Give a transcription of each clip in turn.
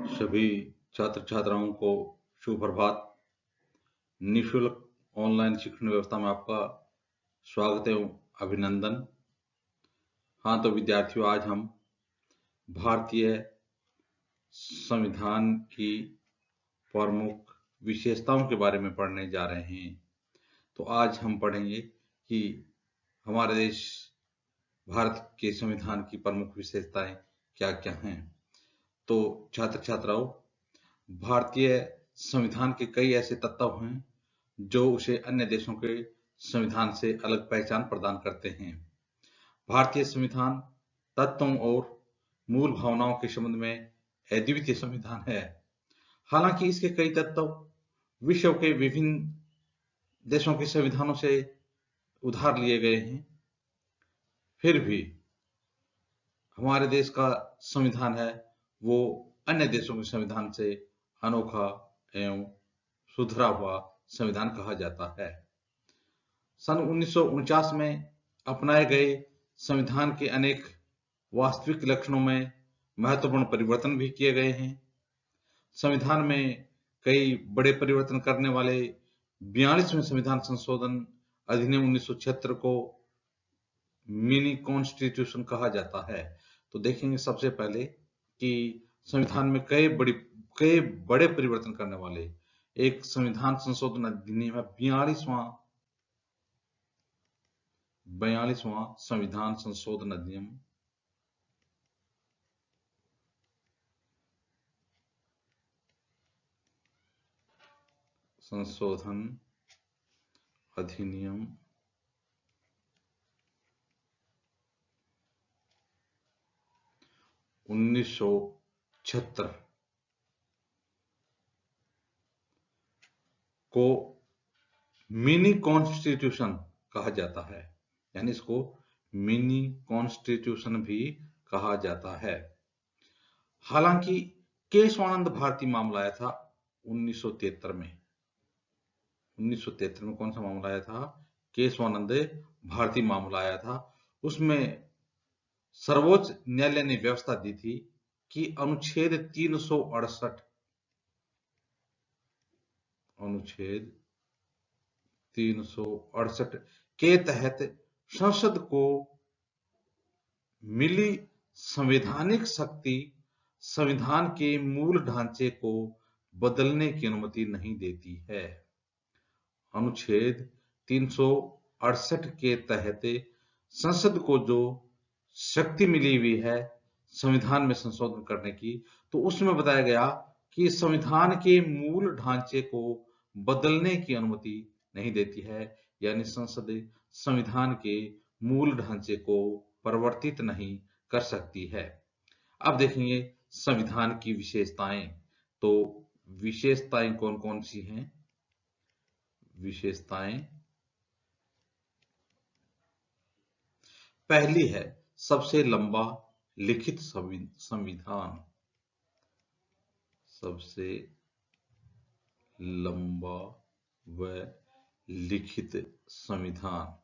सभी छात्र छात्राओं को शुभ प्रभात। निःशुल्क ऑनलाइन शिक्षण व्यवस्था में आपका स्वागत एवं अभिनंदन। हाँ, तो विद्यार्थियों, आज हम भारतीय संविधान की प्रमुख विशेषताओं के बारे में पढ़ने जा रहे हैं। तो आज हम पढ़ेंगे कि हमारे देश भारत के संविधान की प्रमुख विशेषताएं क्या क्या हैं। तो छात्र छात्राओं, भारतीय संविधान के कई ऐसे तत्व हैं जो उसे अन्य देशों के संविधान से अलग पहचान प्रदान करते हैं। भारतीय संविधान तत्वों और मूल भावनाओं के संबंध में अद्वितीय संविधान है। हालांकि इसके कई तत्व विश्व के विभिन्न देशों के संविधानों से उधार लिए गए हैं, फिर भी हमारे देश का संविधान है वो अन्य देशों के संविधान से अनोखा एवं सुधरा हुआ संविधान कहा जाता है। सन 1949 में अपनाए गए संविधान के अनेक वास्तविक लक्षणों में महत्वपूर्ण परिवर्तन भी किए गए हैं। संविधान में कई बड़े परिवर्तन करने वाले 42वें संविधान संशोधन अधिनियम 1976 को मिनी कॉन्स्टिट्यूशन कहा जाता है। तो देखेंगे सबसे पहले कि संविधान में कई बड़े परिवर्तन करने वाले एक संविधान संशोधन अधिनियम है 42वां संविधान संशोधन अधिनियम। संशोधन अधिनियम 1976 को मिनी कॉन्स्टिट्यूशन कहा जाता है, यानी इसको मिनी कॉन्स्टिट्यूशन भी कहा जाता है। हालांकि केशवानंद भारती मामला आया था 1973 में। 1973 में कौन सा मामला आया था? केशवानंद भारती मामला आया था। उसमें सर्वोच्च न्यायालय ने व्यवस्था दी थी कि अनुच्छेद 368 के तहत संसद को मिली संवैधानिक शक्ति संविधान के मूल ढांचे को बदलने की अनुमति नहीं देती है। अनुच्छेद 368 के तहत संसद को जो शक्ति मिली हुई है संविधान में संशोधन करने की, तो उसमें बताया गया कि संविधान के मूल ढांचे को बदलने की अनुमति नहीं देती है, यानी संसद संविधान के मूल ढांचे को परिवर्तित नहीं कर सकती है। अब देखेंगे संविधान की विशेषताएं। तो विशेषताएं कौन कौन सी हैं? विशेषताएं, पहली है सबसे लंबा लिखित संविधान। सबसे लंबा व लिखित संविधान।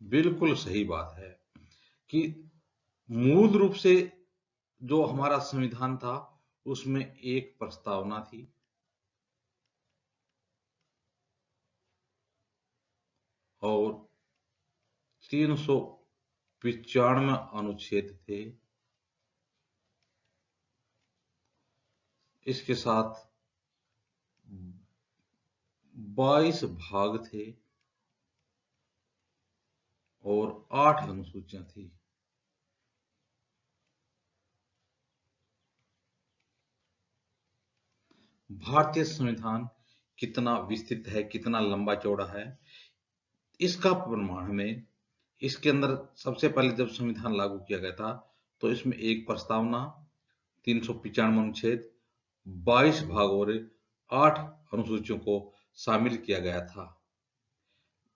बिल्कुल सही बात है कि मूल रूप से जो हमारा संविधान था उसमें एक प्रस्तावना थी और 395 अनुच्छेद थे। इसके साथ 22 भाग थे और 8 अनुसूचियां थी। भारतीय संविधान कितना विस्तृत है, कितना लंबा चौड़ा है, इसका प्रमाण हमें इसके अंदर सबसे पहले जब संविधान लागू किया गया था तो इसमें एक प्रस्तावना, 395 अनुच्छेद, 22 भाग और 8 अनुसूचियों को शामिल किया गया था।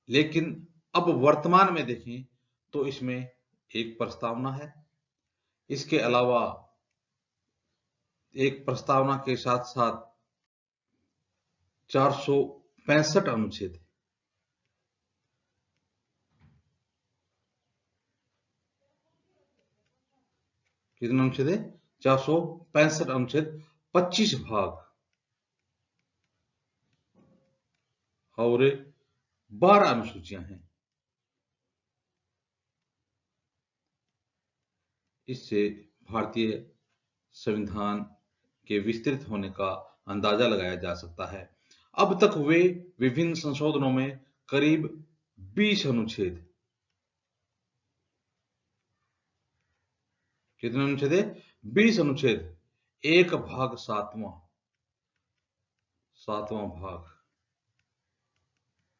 लेकिन अब वर्तमान में देखें तो इसमें एक प्रस्तावना है, इसके अलावा एक प्रस्तावना के साथ साथ 465 अनुच्छेद कितने अनुच्छेद है? 465 अनुच्छेद, 25 भाग और 12 अनुसूचियां हैं। इससे भारतीय संविधान के विस्तृत होने का अंदाजा लगाया जा सकता है। अब तक हुए विभिन्न संशोधनों में करीब 20 अनुच्छेद, कितने अनुच्छेद है? 20 अनुच्छेद, एक भाग सातवां भाग,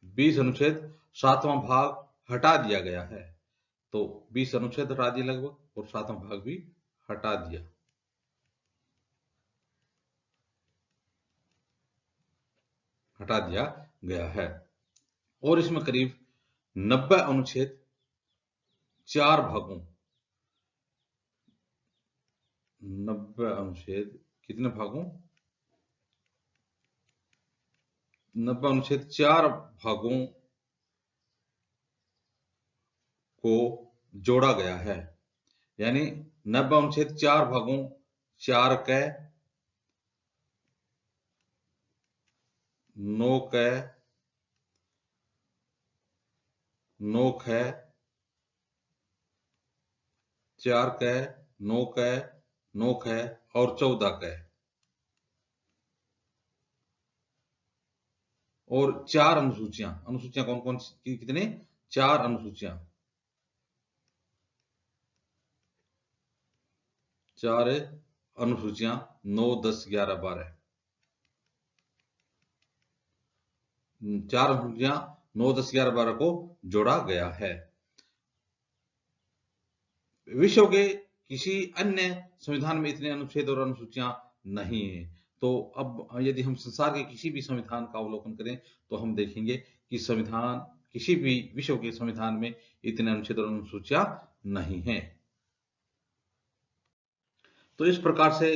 20 अनुच्छेद सातवां भाग हटा दिया गया है। तो 20 अनुच्छेद हटा दिए लगभग, और सातवां भाग भी हटा दिया गया है। और इसमें करीब 90 अनुच्छेद 4 भागों, 90 अनुच्छेद कितने भागों? 90 अनुच्छेद 4 भागों को जोड़ा गया है। यानी 90 अनुच्छेद 4 भागों, 4 क 9 क 9 ख 4 क 9 क 9 ख और 14 क, और 4 अनुसूचियां कौन कौन सी, कितने? 4 अनुसूचियां, 4 अनुसूचियां, 9, 10, 11, 12, 4 अनुसूचियां 9, 10, 11, 12 को जोड़ा गया है। विश्व के किसी अन्य संविधान में इतने अनुच्छेद और अनुसूचियां नहीं है। तो अब यदि हम संसार के किसी भी संविधान का अवलोकन करें तो हम देखेंगे कि संविधान, किसी भी विश्व के संविधान में इतने अनुच्छेद और अनुसूचियां नहीं हैं। तो इस प्रकार से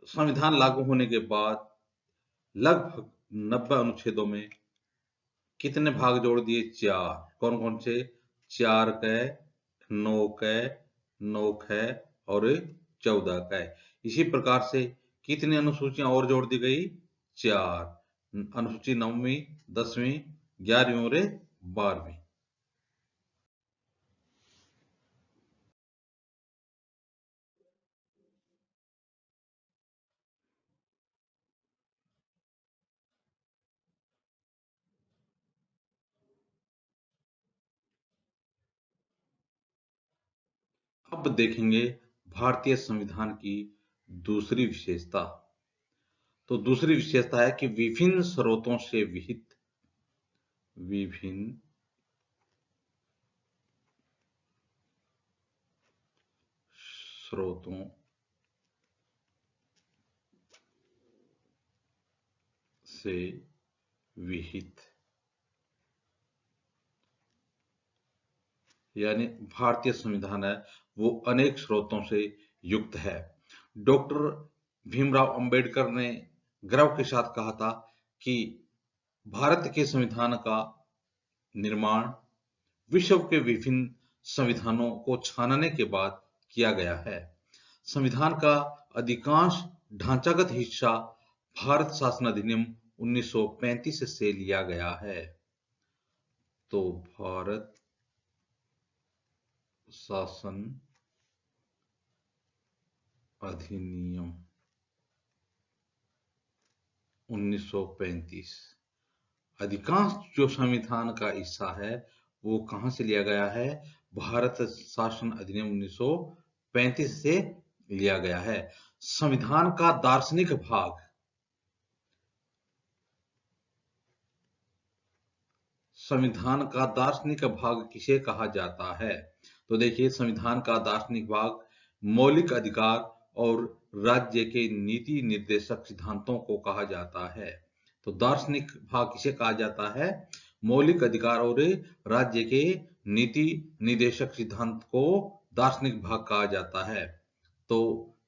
संविधान लागू होने के बाद लगभग 90 अनुच्छेदों में कितने भाग जोड़ दिए? 4। कौन कौन से? 4 क 9 क 9 ख और 14 क। इसी प्रकार से कितनी अनुसूचियां और जोड़ दी गई? 4। अनुसूची 9वीं, 10वीं, 11वीं और 12वीं। अब देखेंगे भारतीय संविधान की दूसरी विशेषता। तो दूसरी विशेषता है कि विभिन्न स्रोतों से विहित, विभिन्न स्रोतों से विहित, यानी भारतीय संविधान है वो अनेक स्रोतों से युक्त है। डॉक्टर भीमराव अंबेडकर ने गर्व के साथ कहा था कि भारत के संविधान का निर्माण विश्व के विभिन्न संविधानों को छानने के बाद किया गया है। संविधान का अधिकांश ढांचागत हिस्सा भारत शासन अधिनियम 1935 से लिया गया है। तो भारत शासन अधिनियम 1935, अधिकांश जो संविधान का हिस्सा है वो कहां से लिया गया है? भारत शासन अधिनियम 1935 से लिया गया है। संविधान का दार्शनिक भाग, संविधान का दार्शनिक भाग किसे कहा जाता है? तो देखिए, संविधान का दार्शनिक भाग मौलिक अधिकार और राज्य के नीति निर्देशक सिद्धांतों को कहा जाता है। तो दार्शनिक भाग किसे कहा जाता है? मौलिक अधिकार और राज्य के नीति निर्देशक सिद्धांत को दार्शनिक भाग कहा जाता है। तो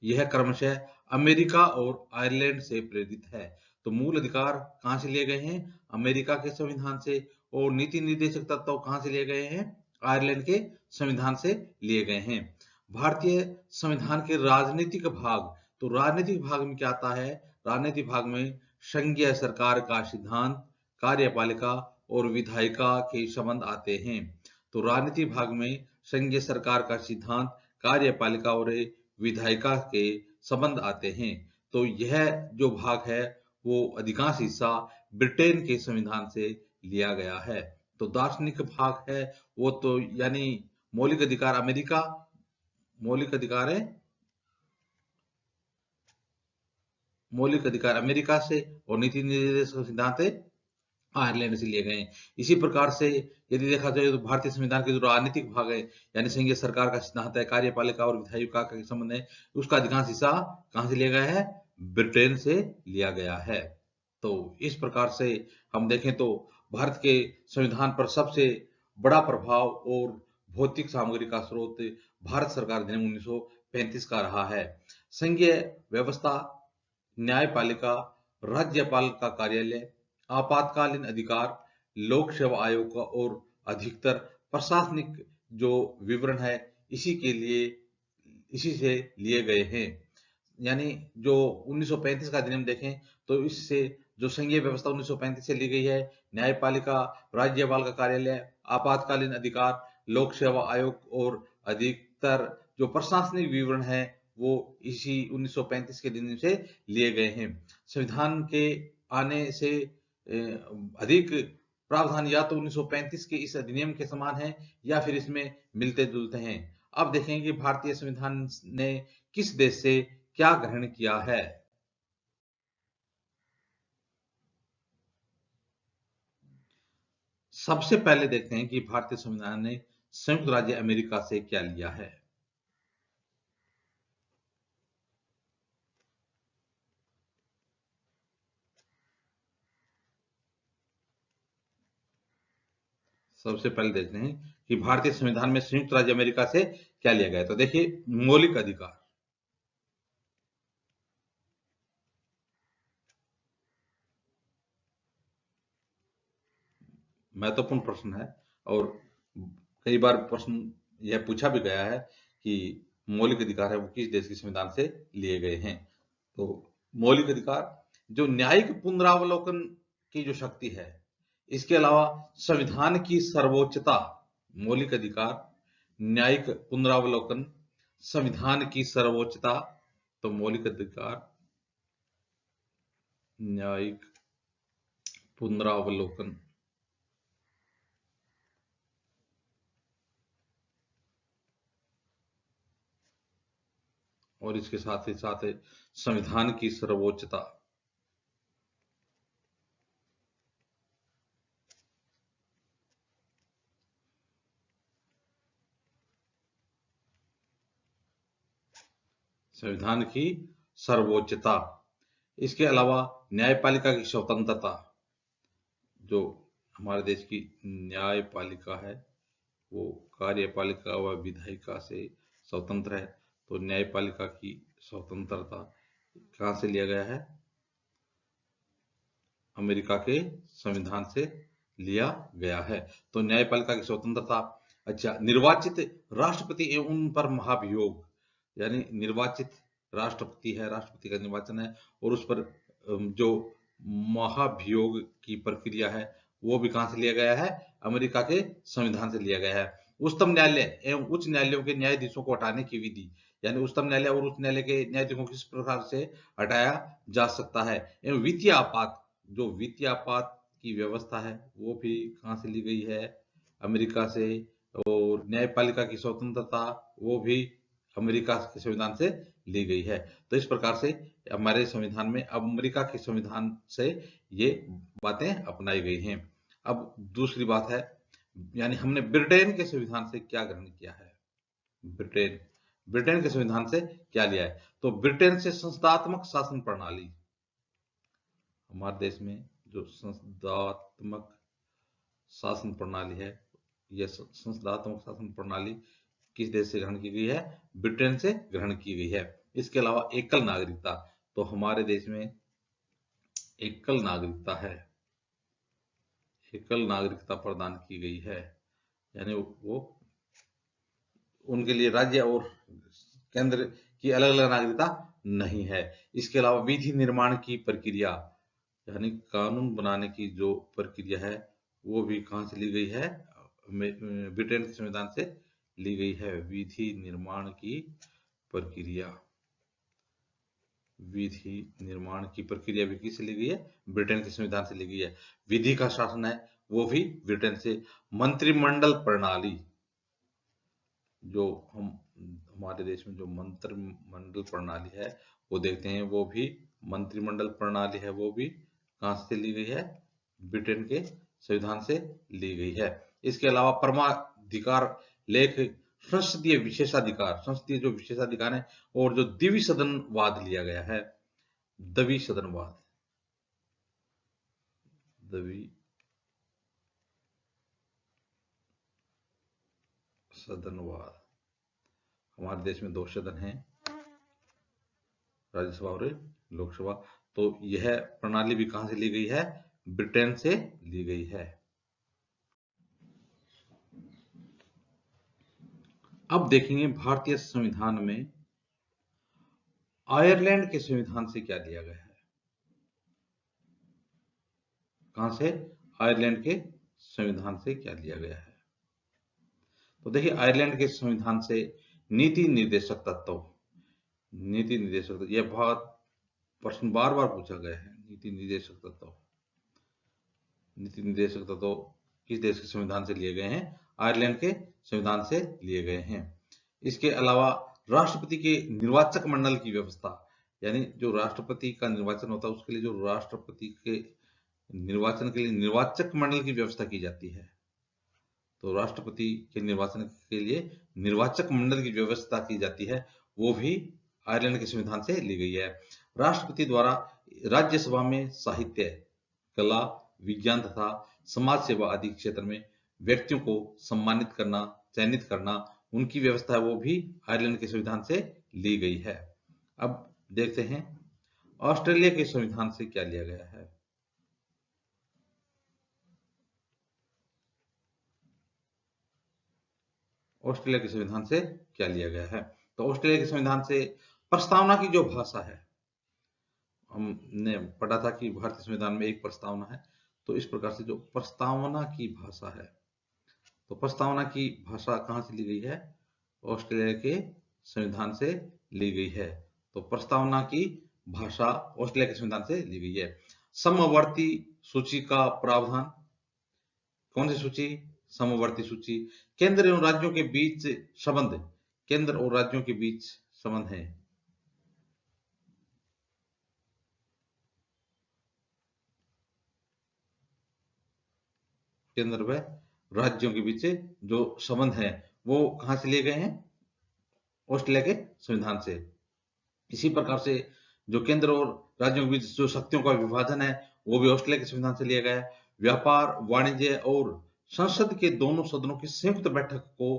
यह क्रमशः अमेरिका और आयरलैंड से प्रेरित है। तो मूल अधिकार कहां से लिए गए हैं? अमेरिका के संविधान से, और नीति निर्देशक तत्व कहां से लिए गए हैं? आयरलैंड के संविधान से लिए गए हैं। भारतीय संविधान के राजनीतिक भाग, तो राजनीतिक भाग में क्या आता है? राजनीतिक भाग में संघीय सरकार का सिद्धांत, कार्यपालिका और विधायिका के संबंध आते हैं। तो राजनीतिक भाग में संघीय सरकार का सिद्धांत, कार्यपालिका और विधायिका के संबंध आते हैं। तो यह जो भाग है वो अधिकांश हिस्सा ब्रिटेन के संविधान से लिया गया है। तो दार्शनिक भाग है वो तो यानी मौलिक अधिकार अमेरिका, मौलिक अधिकार है मौलिक अधिकार अमेरिका से, और नीति निर्देश सिद्धांत है आयरलैंड से लिए गए हैं। इसी प्रकार से यदि देखा जाए तो भारतीय संविधान के जो राजनीतिक भाग है यानी संघीय सरकार का सिद्धांत है, कार्यपालिका और विधायिका का संबंध है, उसका अधिकांश हिस्सा कहां से लिया गया है? ब्रिटेन से लिया गया है। तो इस प्रकार से हम देखें तो भारत के संविधान पर सबसे बड़ा प्रभाव और भौतिक सामग्री का स्रोत भारत सरकार अधिनियम 1935 का रहा है। संघीय व्यवस्था, न्यायपालिका, राज्यपाल का कार्यालय, आपातकालीन अधिकार, लोक सेवा आयोग का और अधिकतर प्रशासनिक जो विवरण है इसी से लिए गए हैं। यानी जो 1935 का अधिनियम देखें तो इससे जो संघीय व्यवस्था 1935 से ली गई है, न्यायपालिका, राज्यपाल का कार्यालय, आपातकालीन अधिकार, लोक सेवा आयोग और अधिकतर जो प्रशासनिक विवरण है वो इसी 1935 के दिन से लिए गए हैं। संविधान के आने से अधिक प्रावधान या तो 1935 के इस अधिनियम के समान है या फिर इसमें मिलते जुलते हैं। अब देखें कि भारतीय संविधान ने किस देश से क्या ग्रहण किया है। सबसे पहले देखते हैं कि भारतीय संविधान ने संयुक्त राज्य अमेरिका से क्या लिया है। सबसे पहले देखते हैं कि भारतीय संविधान में संयुक्त राज्य अमेरिका से क्या लिया गया है। तो देखिए, मौलिक अधिकार, महत्वपूर्ण प्रश्न है और कई बार प्रश्न यह पूछा भी गया है कि मौलिक अधिकार है वो किस देश के संविधान से लिए गए हैं। तो मौलिक अधिकार जो न्यायिक पुनरावलोकन की जो शक्ति है, इसके अलावा संविधान की सर्वोच्चता, मौलिक अधिकार, न्यायिक पुनरावलोकन, संविधान की सर्वोच्चता, तो मौलिक अधिकार, न्यायिक पुनरावलोकन, और इसके साथ ही साथ संविधान की सर्वोच्चता। संविधान की सर्वोच्चता, इसके अलावा न्यायपालिका की स्वतंत्रता, जो हमारे देश की न्यायपालिका है वो कार्यपालिका व विधायिका से स्वतंत्र है। तो न्यायपालिका की स्वतंत्रता कहाँ से लिया गया है? अमेरिका के संविधान से लिया गया है। तो न्यायपालिका की स्वतंत्रता। अच्छा, निर्वाचित राष्ट्रपति एवं उन पर महाभियोग, यानी निर्वाचित राष्ट्रपति है, राष्ट्रपति का निर्वाचन है और उस पर जो महाभियोग की प्रक्रिया है वो भी कहां से लिया गया है? अमेरिका के संविधान से लिया गया है। उच्चतम न्यायालय एवं उच्च न्यायालयों के न्यायाधीशों को हटाने की विधि, यानी उच्चतम न्यायालय और उच्च न्यायालय के न्यायाधीशों को किस प्रकार से हटाया जा सकता है। एवं वित्तीय आपात, जो वित्तीय आपात की व्यवस्था है वो भी कहाँ से ली गई है? अमेरिका से। और न्यायपालिका की स्वतंत्रता वो भी अमेरिका के संविधान से ली गई है। तो इस प्रकार से हमारे संविधान में अब अमेरिका के संविधान से ये बातें अपनाई गई हैं। अब दूसरी बात है, यानी हमने ब्रिटेन के संविधान से क्या ग्रहण किया है। ब्रिटेन ब्रिटेन के संविधान से क्या लिया है? तो ब्रिटेन से संस्थात्मक शासन प्रणाली, हमारे देश में जो संस्थात्मक शासन प्रणाली है, यह संस्थात्मक शासन प्रणाली किस देश से ग्रहण की गई है? ब्रिटेन से ग्रहण की गई है। इसके अलावा एकल नागरिकता, तो हमारे देश में एकल नागरिकता है, एकल नागरिकता प्रदान की गई है, यानी वो उनके लिए राज्य और केंद्र की अलग अलग नागरिकता नहीं है। इसके अलावा विधि निर्माण की प्रक्रिया, यानी कानून बनाने की जो प्रक्रिया है वो भी कहाँ से ली गई है, ब्रिटेन के संविधान से ली गई है। विधि निर्माण की प्रक्रिया, विधि निर्माण की प्रक्रिया भी किससे ली गई है, ब्रिटेन के संविधान से ली गई है। विधि का शासन है वो भी ब्रिटेन से। मंत्रिमंडल प्रणाली, जो हमारे देश में जो मंत्रिमंडल प्रणाली है वो देखते हैं, वो भी मंत्रिमंडल प्रणाली है वो भी कहाँ से ली गई है, ब्रिटेन के संविधान से ली गई है। इसके अलावा परमाधिकार लेख, संसदीय जो विशेषाधिकार है, और जो द्विसदनवाद सदनवाद लिया गया है, द्विसदनवाद, सदनवाद। हमारे देश में 2 सदन हैं, राज्यसभा और लोकसभा। तो यह प्रणाली भी कहां से ली गई है, ब्रिटेन से ली गई है। अब देखेंगे भारतीय संविधान में आयरलैंड के संविधान से क्या लिया गया है। कहां से, आयरलैंड के संविधान से क्या लिया गया है। तो देखिए, आयरलैंड के संविधान से नीति निर्देशक तत्व, यह बहुत प्रश्न बार बार पूछा गया है। नीति निर्देशक तत्व किस देश के संविधान से लिए गए हैं, आयरलैंड के संविधान से लिए गए हैं। इसके अलावा राष्ट्रपति के निर्वाचक मंडल की व्यवस्था, यानी जो राष्ट्रपति का निर्वाचन होता है उसके लिए जो राष्ट्रपति के निर्वाचन के लिए निर्वाचक मंडल की व्यवस्था की जाती है। तो राष्ट्रपति के निर्वाचन के लिए निर्वाचक मंडल की व्यवस्था की जाती है, वो भी आयरलैंड के संविधान से ली गई है। राष्ट्रपति द्वारा राज्यसभा में साहित्य, कला, विज्ञान तथा समाज सेवा आदि क्षेत्र में व्यक्तियों को सम्मानित करना, चयनित करना, उनकी व्यवस्था है वो भी आयरलैंड के संविधान से ली गई है। अब देखते हैं ऑस्ट्रेलिया के संविधान से क्या लिया गया है। ऑस्ट्रेलिया के संविधान से क्या लिया गया है, तो ऑस्ट्रेलिया के संविधान से प्रस्तावना की जो भाषा है, हमने पढ़ा था कि भारतीय संविधान में एक प्रस्तावना है, तो इस प्रकार से जो प्रस्तावना की भाषा है, तो प्रस्तावना की भाषा कहां से ली गई है, ऑस्ट्रेलिया के संविधान से ली गई है। तो प्रस्तावना की भाषा ऑस्ट्रेलिया के संविधान से ली गई है। समवर्ती सूची का प्रावधान, कौन सी सूची, समवर्ती सूची। केंद्र और राज्यों के बीच संबंध, केंद्र और राज्यों के बीच संबंध है। केंद्र व राज्यों के बीच जो संबंध है वो कहां से लिए गए हैं, ऑस्ट्रेलिया के संविधान से। इसी प्रकार से जो केंद्र और राज्यों के बीच जो शक्तियों का विभाजन है वो भी ऑस्ट्रेलिया के संविधान से लिया गया है। व्यापार, वाणिज्य और संसद के दोनों सदनों की संयुक्त बैठक को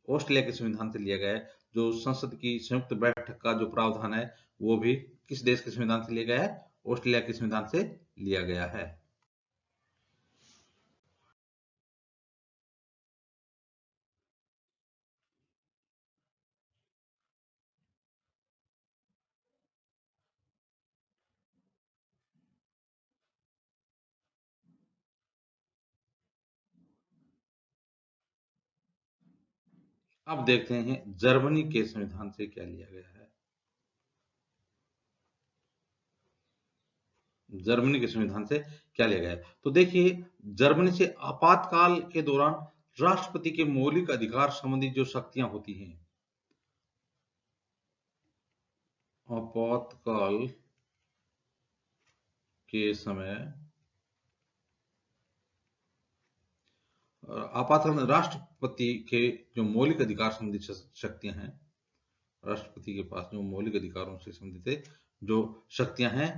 ऑस्ट्रेलिया के संविधान से लिया गया है। जो संसद की संयुक्त बैठक का जो प्रावधान है वो भी किस देश के संविधान से लिया गया है, ऑस्ट्रेलिया के संविधान से लिया गया है। अब देखते हैं जर्मनी के संविधान से क्या लिया गया है। जर्मनी के संविधान से क्या लिया गया है, तो देखिए जर्मनी से आपातकाल के दौरान राष्ट्रपति के मौलिक अधिकार संबंधी जो शक्तियां होती हैं, आपातकाल के समय आपातकाल राष्ट्रपति के जो मौलिक अधिकार संबंधी शक्तियां हैं, राष्ट्रपति के पास जो मौलिक अधिकारों से संबंधित जो शक्तियां हैं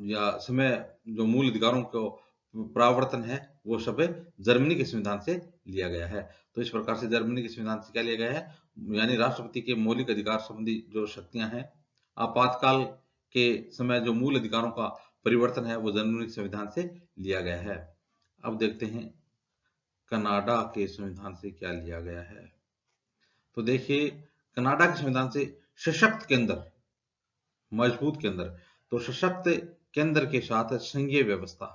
या समय जो मूल अधिकारों को प्रावर्तन है वो सब जर्मनी के संविधान से लिया गया है। तो इस प्रकार से जर्मनी के संविधान से क्या लिया गया है, यानी राष्ट्रपति के मौलिक अधिकार संबंधी जो शक्तियां हैं, आपातकाल के समय जो मूल अधिकारों का परिवर्तन है वो जर्मनी के संविधान से लिया गया है। अब देखते हैं कनाडा के संविधान से क्या लिया गया है। तो देखिए, कनाडा के संविधान से सशक्त केंद्र, मजबूत केंद्र, तो सशक्त केंद्र के साथ संघीय व्यवस्था,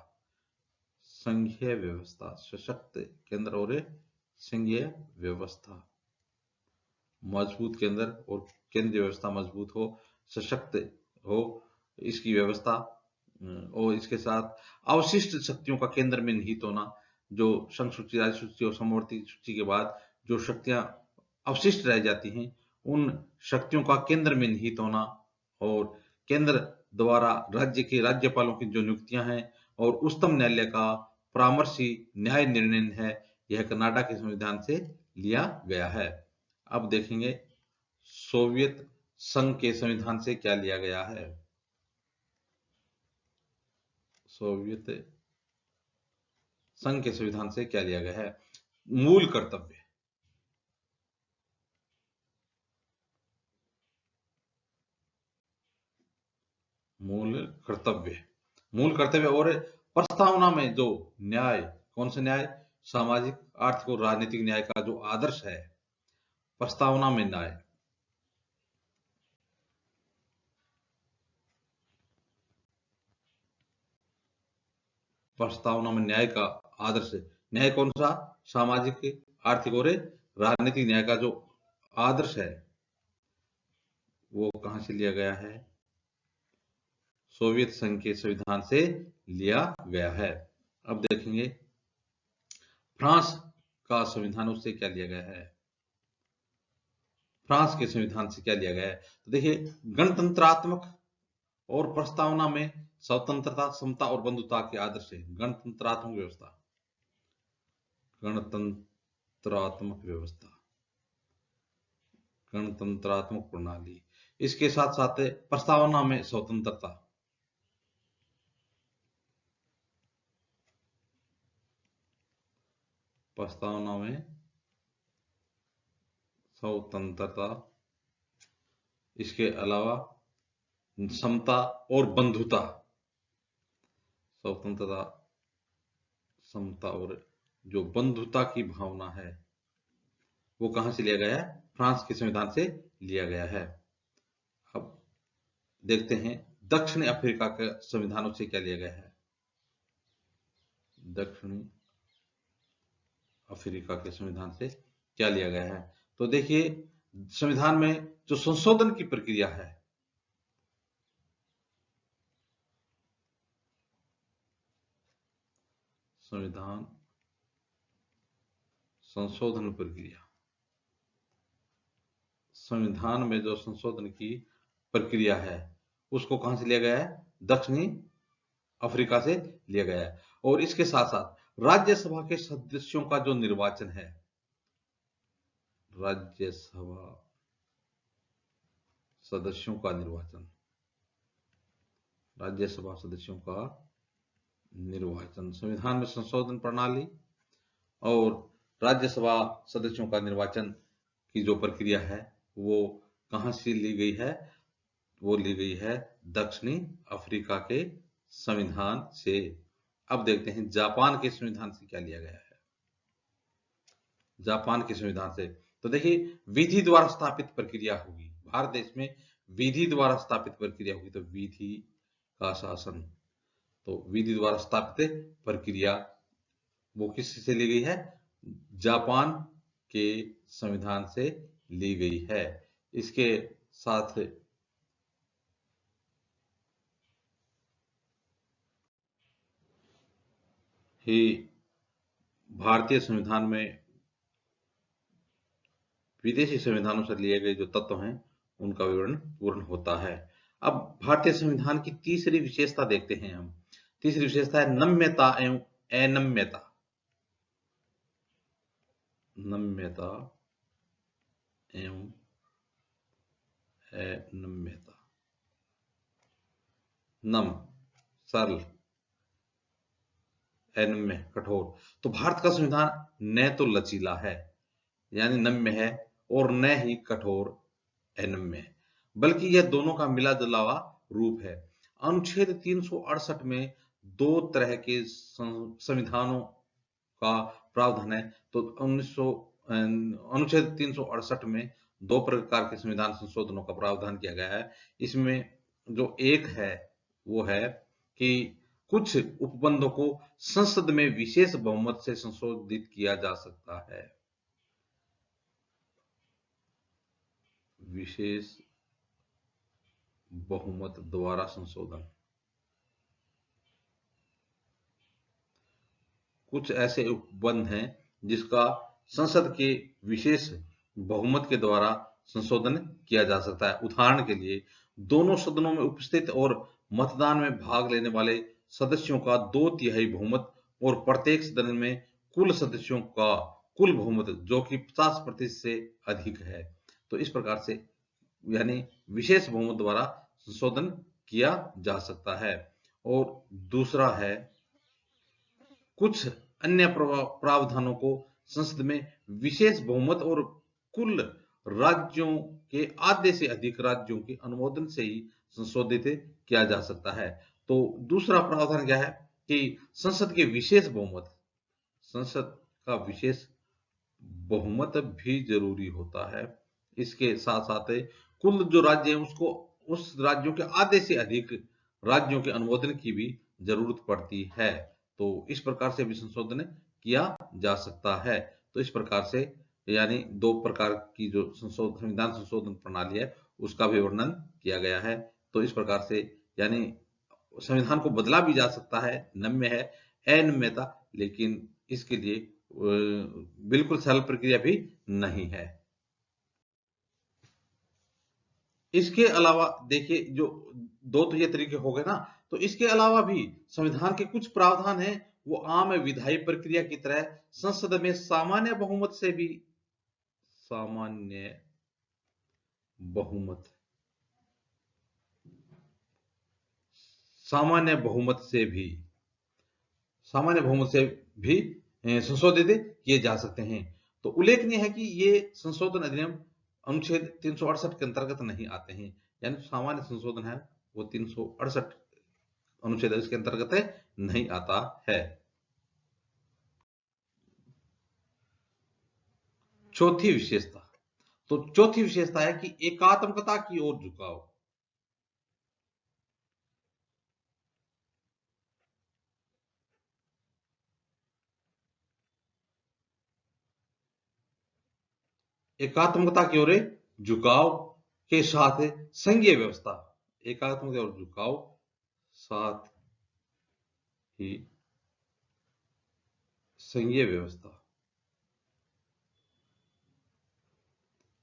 संघीय व्यवस्था, सशक्त केंद्र और संघीय व्यवस्था, मजबूत केंद्र और केंद्रीय व्यवस्था मजबूत हो, सशक्त हो इसकी व्यवस्था, और इसके साथ अवशिष्ट शक्तियों का केंद्र में निहित होना, जो संघ सूची, राज्य सूची और समवर्ती सूची के बाद जो शक्तियां अवशिष्ट रह जाती हैं, उन शक्तियों का केंद्र में निहित होना, और केंद्र द्वारा राज्य के राज्यपालों की जो नियुक्तियां हैं और उच्चतम न्यायालय का परामर्शी न्याय निर्णय है, यह कनाडा के संविधान से लिया गया है। अब देखेंगे सोवियत संघ के संविधान से क्या लिया गया है। सोवियत संघ के संविधान से क्या लिया गया है। मूल कर्तव्य, मूल कर्तव्य, मूल कर्तव्य और प्रस्तावना में जो न्याय, कौन सा न्याय, सामाजिक, आर्थिक और राजनीतिक न्याय का जो आदर्श है, प्रस्तावना में न्याय, प्रस्तावना में न्याय का आदर्श, न्याय कौन सा, सामाजिक, आर्थिक और राजनीतिक न्याय का जो आदर्श है, वो कहां से लिया गया है, सोवियत संघ के संविधान से लिया गया है। अब देखेंगे फ्रांस का संविधान, उससे क्या लिया गया है, फ्रांस के संविधान से क्या लिया गया है। तो देखिए, गणतंत्रात्मक और प्रस्तावना में स्वतंत्रता, समता और बंधुता के आदर्श है। गणतंत्रात्मक व्यवस्था, गणतंत्रात्मक व्यवस्था, गणतंत्रात्मक प्रणाली, इसके साथ साथ प्रस्तावना में स्वतंत्रता, प्रस्तावना में स्वतंत्रता, इसके अलावा समता और बंधुता, स्वतंत्रता, समता और जो बंधुता की भावना है, वो कहां से लिया गया है, फ्रांस के संविधान से लिया गया है। अब देखते हैं दक्षिण अफ्रीका के संविधानों से क्या लिया गया है। दक्षिण अफ्रीका के संविधान से क्या लिया गया है। तो देखिए, संविधान में जो संशोधन की प्रक्रिया है, संविधान संशोधन प्रक्रिया, संविधान में जो संशोधन की प्रक्रिया है, उसको कहां से लिया गया है, दक्षिणी अफ्रीका से लिया गया है। और इसके साथ साथ राज्यसभा के सदस्यों का जो निर्वाचन है, राज्यसभा सदस्यों का निर्वाचन, राज्यसभा सदस्यों का निर्वाचन, संविधान में संशोधन प्रणाली और राज्यसभा सदस्यों का निर्वाचन की जो प्रक्रिया है, वो कहां से ली गई है, वो ली गई है दक्षिणी अफ्रीका के संविधान से। अब देखते हैं जापान के संविधान से क्या लिया गया है। जापान के संविधान से, तो देखिए, विधि द्वारा स्थापित प्रक्रिया होगी। भारत देश में विधि द्वारा स्थापित प्रक्रिया होगी, तो विधि का शासन, तो विधि द्वारा स्थापित प्रक्रिया वो किससे ली गई है, जापान के संविधान से ली गई है। इसके साथ ही भारतीय संविधान में विदेशी संविधानों से लिए गए जो तत्व हैं, उनका विवरण पूर्ण होता है। अब भारतीय संविधान की तीसरी विशेषता देखते हैं हम। तीसरी विशेषता है नम्यता एवं अनम्यता, नम्यता एवं अनम्यता। नम सरल, अनम्य कठोर। तो भारत का संविधान न तो लचीला है यानी नम्य है, और न ही कठोर अनम्य है, बल्कि यह दोनों का मिला जुला हुआ रूप है। अनुच्छेद 368 में दो तरह के संविधानों का प्रावधान है। तो अनुच्छेद 368 में 2 प्रकार के संविधान संशोधनों का प्रावधान किया गया है। इसमें जो एक है वो है कि कुछ उपबंधों को संसद में विशेष बहुमत से संशोधित किया जा सकता है। विशेष बहुमत द्वारा संशोधन। कुछ ऐसे उपबंध हैं जिसका संसद के विशेष बहुमत के द्वारा संशोधन किया जा सकता है। उदाहरण के लिए, दोनों सदनों में उपस्थित और मतदान में भाग लेने वाले सदस्यों का 2/3 बहुमत और प्रत्येक सदन में कुल सदस्यों का कुल बहुमत जो कि 50% से अधिक है। तो इस प्रकार से यानी विशेष बहुमत द्वारा संशोधन किया जा सकता है। और दूसरा है, कुछ अन्य प्रावधानों को संसद में विशेष बहुमत और कुल राज्यों के आधे से अधिक राज्यों के अनुमोदन से ही संशोधित किया जा सकता है। तो दूसरा प्रावधान क्या है कि संसद के विशेष बहुमत, संसद का विशेष बहुमत भी जरूरी होता है। इसके साथ साथ कुल जो राज्य है उसको उस राज्यों के आधे से अधिक राज्यों के अनुमोदन की भी जरूरत पड़ती है। तो इस प्रकार से भी संशोधन किया जा सकता है। तो इस प्रकार से यानी 2 प्रकार की जो संविधान संशोधन प्रणाली है उसका भी वर्णन किया गया है। तो इस प्रकार से यानी संविधान को बदला भी जा सकता है, नम्य है, अनम्यता, लेकिन इसके लिए बिल्कुल सरल प्रक्रिया भी नहीं है। इसके अलावा देखिए, जो 2 तो ये तरीके हो गए ना, तो इसके अलावा भी संविधान के कुछ प्रावधान हैं वो आम विधायी प्रक्रिया की तरह संसद में सामान्य बहुमत से भी संशोधित किए जा सकते हैं। तो उल्लेखनीय है कि ये संशोधन अधिनियम अनुच्छेद 368 के अंतर्गत नहीं आते हैं। यानी सामान्य संशोधन है वो 368 अनुच्छेद इसके अंतर्गत नहीं आता है। चौथी विशेषता, तो चौथी विशेषता है कि एकात्मकता की ओर झुकाव। एकात्मकता की ओर झुकाव के साथ संघीय व्यवस्था, एकात्मकता और झुकाव साथ ही संघीय व्यवस्था।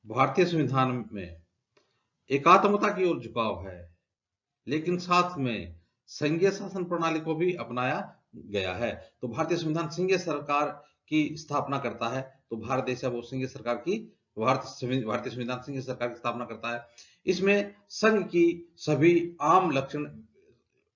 भारतीय संविधान में एकात्मकता की ओर झुकाव है, लेकिन साथ में संघीय शासन प्रणाली को भी अपनाया गया है। तो भारतीय संविधान संघीय सरकार की स्थापना करता है। तो भारत देश है वो संघीय सरकार की, भारतीय संविधान संघीय सरकार की स्थापना करता है। इसमें संघ की सभी आम लक्षण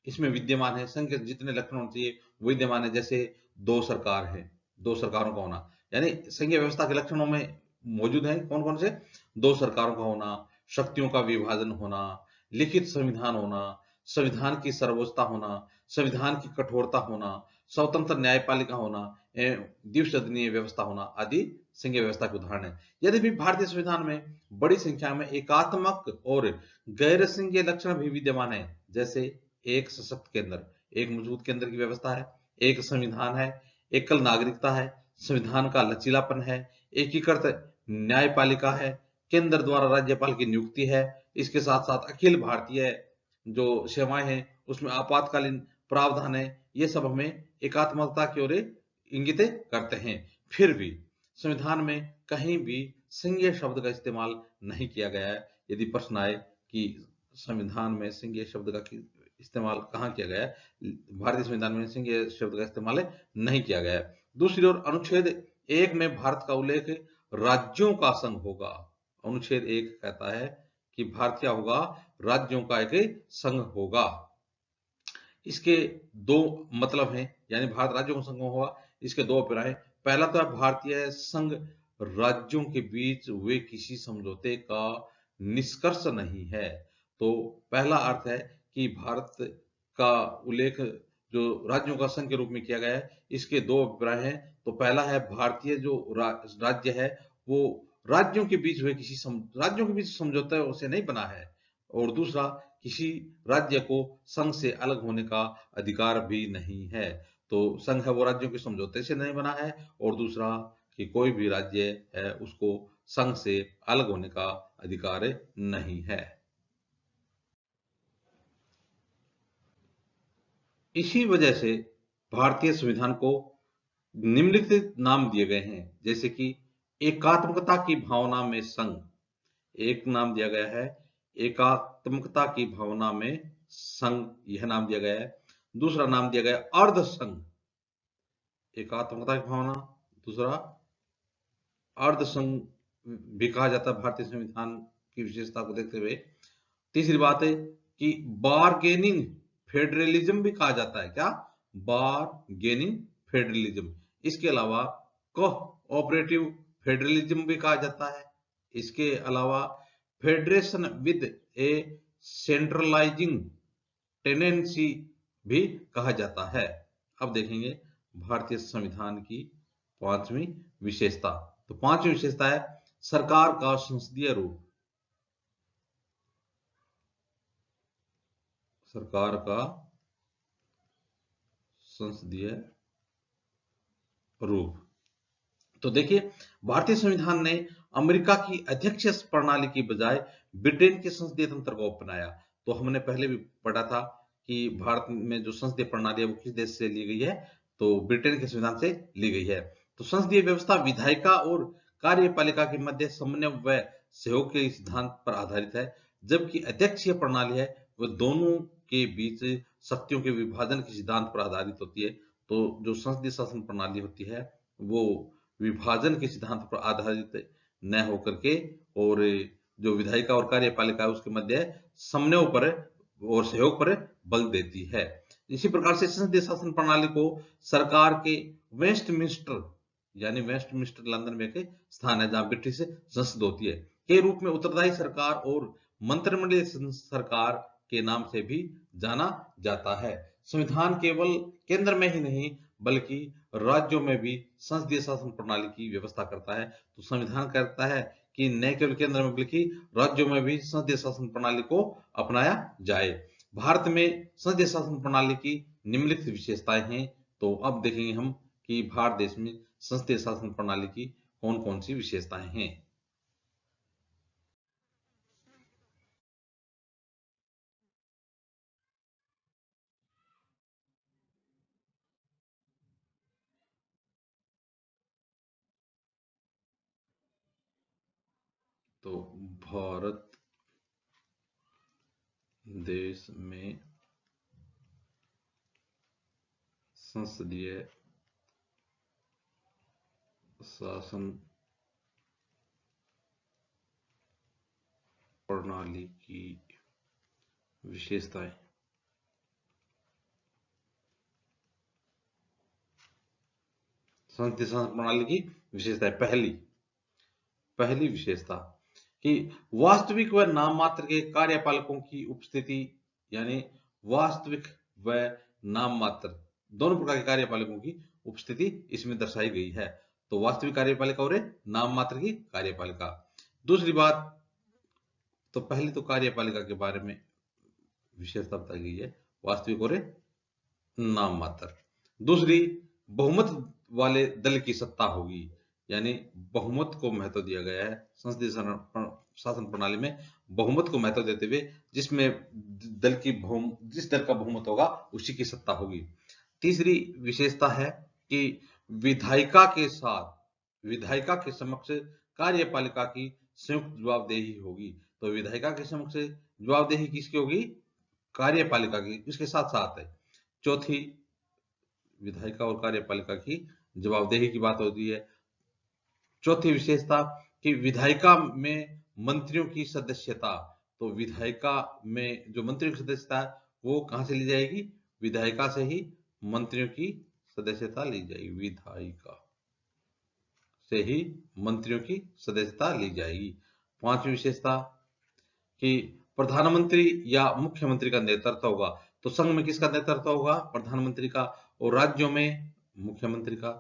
इसमें विद्यमान है। संघ के जितने लक्षण होने चाहिए विद्यमान है। जैसे 2 सरकार है, 2 सरकारों का होना, यानी संघीय व्यवस्था के लक्षणों में मौजूद है। कौन कौन से? 2 सरकारों का होना, शक्तियों का विभाजन होना, लिखित संविधान होना, संविधान की सर्वोच्चता होना, संविधान की कठोरता होना, स्वतंत्र न्यायपालिका होना, द्विसदनीय व्यवस्था होना आदि संघीय व्यवस्था के उदाहरण है। यदि भी भारतीय संविधान में बड़ी संख्या में एकात्मक और गैर संघीय लक्षण भी विद्यमान है। जैसे एक सशक्त केंद्र, एक मजबूत केंद्र की व्यवस्था है, एक संविधान है, एकल नागरिकता है, संविधान का लचीलापन है, एकीकृत न्यायपालिका है, केंद्र द्वारा राज्यपाल की नियुक्ति है। इसके साथ साथ अखिल भारतीय जो सेवाएं हैं उसमें आपातकालीन प्रावधान है। ये सब हमें एकात्मकता की ओर इंगित करते हैं। फिर भी संविधान में कहीं भी संघीय शब्द का इस्तेमाल नहीं किया गया है। यदि प्रश्न आए कि संविधान में संघीय शब्द का इस्तेमाल कहाँ किया गया है, भारतीय संविधान में संघीय शब्द का इस्तेमाल नहीं किया गया है। दूसरी ओर अनुच्छेद 1 में भारत का उल्लेख राज्यों का संघ होगा। अनुच्छेद 1 कहता है कि भारत क्या होगा? राज्यों का एक संघ होगा। इसके 2 मतलब हैं, यानी भारत राज्यों का संघ होगा। इसके 2 अभिप्राय हैं। पहला तो है भारतीय संघ राज्यों के बीच हुए किसी समझौते का निष्कर्ष नहीं है। तो पहला अर्थ है कि भारत का उल्लेख जो राज्यों का संघ के रूप में किया गया है, इसके 2 अभिप्राय हैं। तो पहला है भारतीय जो राज्य है वो राज्यों के बीच हुए राज्यों के बीच समझौता उसे नहीं बना है, और दूसरा किसी राज्य को संघ से अलग होने का अधिकार भी नहीं है। तो संघ है वो राज्यों के समझौते से नहीं बना है, और दूसरा कि कोई भी राज्य है उसको संघ से अलग होने का अधिकार नहीं है। इसी वजह से भारतीय संविधान को निम्नलिखित नाम दिए गए हैं, जैसे कि एकात्मकता की भावना में संघ, एक नाम दिया गया है एकात्मकता की भावना में संघ, यह नाम दिया गया है। दूसरा नाम दिया गया अर्ध संघ, एकात्मकता की भावना, दूसरा अर्ध संघ भी कहा जाता है भारतीय संविधान की विशेषता को देखते हुए। तीसरी बात है कि बारगेनिंग फेडरलिज्म भी कहा जाता है, क्या? Bargaining federalism. इसके अलावा कोऑपरेटिव फेडरलिज्म भी कहा जाता है। इसके अलावा federation with A centralising tendency भी कहा जाता है। अब देखेंगे भारतीय संविधान की पांचवी विशेषता। तो पांचवी विशेषता है सरकार का संसदीय रूप, सरकार का संसदीय रूप। तो देखिए भारतीय संविधान ने अमेरिका की अध्यक्षीय प्रणाली की बजाय ब्रिटेन के संसदीय तंत्र को अपनाया। तो हमने पहले भी पढ़ा था कि भारत में जो संसदीय प्रणाली है वो किस देश से ली गई है, तो ब्रिटेन के संविधान से ली गई है। तो संसदीय व्यवस्था विधायिका और कार्यपालिका के मध्य समन्वय व सहयोग के सिद्धांत पर आधारित है, जबकि अध्यक्षीय प्रणाली है वह दोनों के बीच शक्तियों के विभाजन के सिद्धांत पर आधारित होती है। तो जो संसदीय शासन प्रणाली होती है वो विभाजन के सिद्धांत पर आधारित न होकर के, और जो विधायिका और कार्यपालिका है उसके मध्य समन्वय पर और सहयोग पर बल देती है। इसी प्रकार से संसदीय शासन प्रणाली को सरकार के वेस्टमिंस्टर, यानी वेस्टमिंस्टर लंदन में एक स्थान है जहां ब्रिटिश संसद होती है, के रूप में उत्तरदायी सरकार और मंत्रिमंडलीय सरकार के नाम से भी जाना जाता है। संविधान केवल केंद्र में ही नहीं बल्कि राज्यों में भी संसदीय शासन प्रणाली की व्यवस्था करता है। तो संविधान कहता है कि न केवल केंद्र में बल्कि राज्यों में भी संसदीय शासन प्रणाली को अपनाया जाए। भारत में संसदीय शासन प्रणाली की निम्नलिखित विशेषताएं हैं। तो अब देखेंगे हम कि भारत देश में संसदीय शासन प्रणाली की कौन कौन सी विशेषताएं हैं। तो भारत देश में संसदीय शासन प्रणाली की विशेषताएं। संसदीय शासन प्रणाली की विशेषताएं, पहली विशेषता कि वास्तविक व नाम मात्र के कार्यपालकों की उपस्थिति, यानी वास्तविक व नाम मात्र दोनों प्रकार के कार्यपालकों की उपस्थिति इसमें दर्शाई गई है। तो वास्तविक कार्यपालिका और नाम मात्र की कार्यपालिका। दूसरी बात, तो पहले तो कार्यपालिका के बारे में विशेषता बताई गई है, वास्तविक और नाम मात्र। दूसरी, बहुमत वाले दल की सत्ता होगी, यानी बहुमत को महत्व दिया गया है संसदीय शासन प्रणाली में, बहुमत को महत्व देते हुए जिसमें जिस दल का बहुमत होगा उसी की सत्ता होगी। तीसरी विशेषता है कि विधायिका के समक्ष कार्यपालिका की संयुक्त जवाबदेही होगी। तो विधायिका के समक्ष जवाबदेही किसकी होगी? कार्यपालिका की। इसके साथ साथ है चौथी, विधायिका और कार्यपालिका की जवाबदेही की बात होती है। चौथी विशेषता कि विधायिका में मंत्रियों की सदस्यता, तो विधायिका में जो मंत्रियों की सदस्यता है वो कहां से ली जाएगी? विधायिका से ही मंत्रियों की सदस्यता ली जाएगी, विधायिका से ही मंत्रियों की सदस्यता ली जाएगी। पांचवी विशेषता कि प्रधानमंत्री या मुख्यमंत्री का नेतृत्व होगा। तो संघ में किसका नेतृत्व होगा? प्रधानमंत्री का, और राज्यों में मुख्यमंत्री का।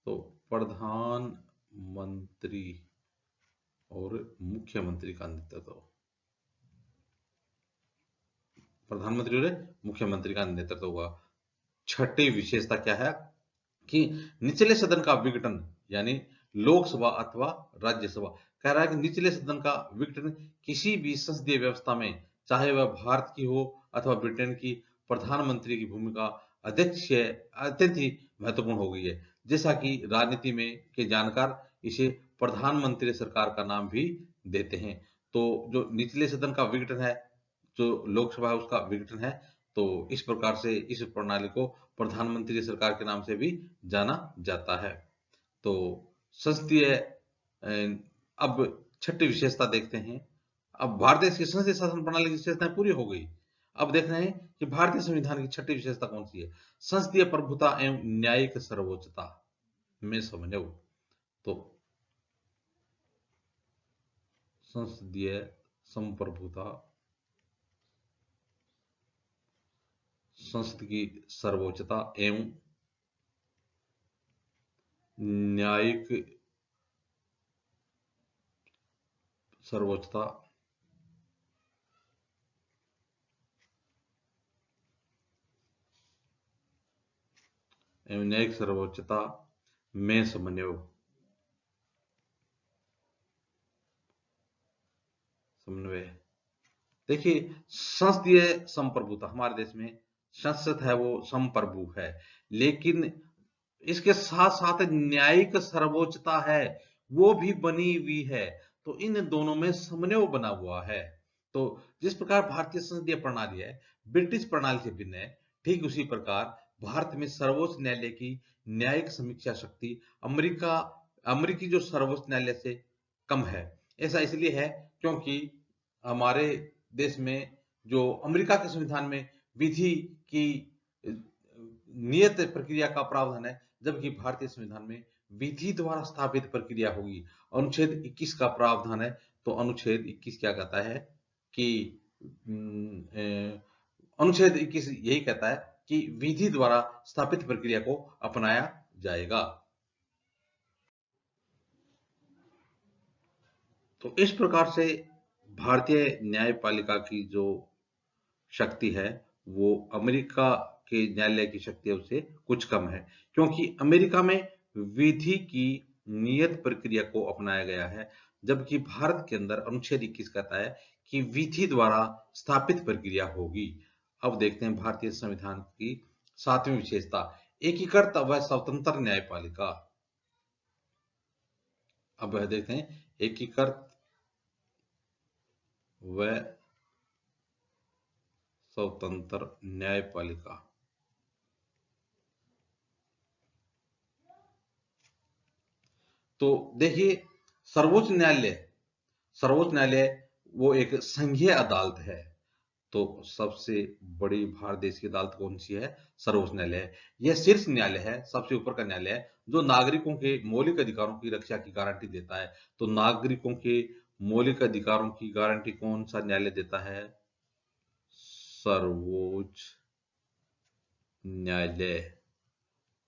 तो प्रधानमंत्री और मुख्यमंत्री का नेतृत्व, प्रधानमंत्री और मुख्यमंत्री का नेतृत्व होगा। छठी विशेषता क्या है कि निचले सदन का विघटन, यानी लोकसभा अथवा राज्यसभा, कह रहा है कि निचले सदन का विघटन किसी भी संसदीय व्यवस्था में, चाहे वह भारत की हो अथवा ब्रिटेन की, प्रधानमंत्री की भूमिका अध्यक्ष अत्यंत ही महत्वपूर्ण हो गई है। जैसा कि राजनीति में के जानकार इसे प्रधानमंत्री सरकार का नाम भी देते हैं। तो जो निचले सदन का विघटन है, जो लोकसभा है उसका विघटन है, तो इस प्रकार से इस प्रणाली को प्रधानमंत्री सरकार के नाम से भी जाना जाता है। तो संसदीय अब छठी विशेषता देखते हैं। अब भारत देश की संसदीय शासन प्रणाली की विशेषताएं पूरी हो गई। अब देख रहे हैं कि भारतीय संविधान की छठी विशेषता कौन सी है। संसदीय प्रभुता एवं न्यायिक सर्वोच्चता में समन्वय। तो संसदीय संप्रभुता, संसद की सर्वोच्चता एवं न्यायिक सर्वोच्चता एवं न्यायिक सर्वोच्चता में समन्वय। देखिए, संसदीय संप्रभुता, हमारे देश में संसद है वो संप्रभु है, लेकिन इसके साथ साथ न्यायिक सर्वोच्चता है वो भी बनी हुई है। तो इन दोनों में समन्वय बना हुआ है। तो जिस प्रकार भारतीय संसदीय प्रणाली है ब्रिटिश प्रणाली से भिन्न है, ठीक उसी प्रकार भारत में सर्वोच्च न्यायालय की न्यायिक समीक्षा शक्ति अमेरिकी जो सर्वोच्च न्यायालय से कम है। ऐसा इसलिए है क्योंकि हमारे देश में जो अमेरिका के संविधान में विधि की नियत प्रक्रिया का प्रावधान है, जबकि भारतीय संविधान में विधि द्वारा स्थापित प्रक्रिया होगी। अनुच्छेद 21 का प्रावधान है। तो अनुच्छेद 21 क्या कहता है कि अनुच्छेद 21 यही कहता है कि विधि द्वारा स्थापित प्रक्रिया को अपनाया जाएगा। तो इस प्रकार से भारतीय न्यायपालिका की जो शक्ति है वो अमेरिका के न्यायालय की शक्ति है उससे कुछ कम है, क्योंकि अमेरिका में विधि की नियत प्रक्रिया को अपनाया गया है, जबकि भारत के अंदर अनुच्छेद 21 कहता है कि विधि द्वारा स्थापित प्रक्रिया होगी। अब देखते हैं भारतीय संविधान की 7वीं विशेषता, एकीकृत व स्वतंत्र न्यायपालिका। अब वह देखते हैं एकीकृत व स्वतंत्र न्यायपालिका। तो देखिए, सर्वोच्च न्यायालय वो एक संघीय अदालत है। तो सबसे बड़ी भारत देश की अदालत कौन सी है? सर्वोच्च न्यायालय। यह शीर्ष न्यायालय है, सबसे ऊपर का न्यायालय है, जो नागरिकों के मौलिक अधिकारों की रक्षा की गारंटी देता है। तो नागरिकों के मौलिक अधिकारों की गारंटी कौन सा न्यायालय देता है? सर्वोच्च न्यायालय।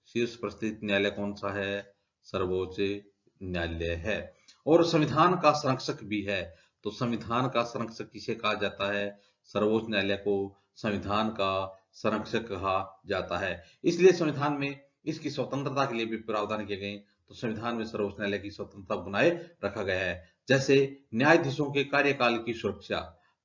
शीर्ष पर स्थित न्यायालय कौन सा है? सर्वोच्च न्यायालय है। और संविधान का संरक्षक भी है। तो संविधान का संरक्षक किसे कहा जाता है? सर्वोच्च न्यायालय को संविधान का संरक्षक कहा जाता है। इसलिए संविधान में इसकी स्वतंत्रता के लिए भी प्रावधान किए गए। तो संविधान में सर्वोच्च न्यायालय की स्वतंत्रता बनाए रखा गया है। जैसे न्यायाधीशों के कार्यकाल की सुरक्षा,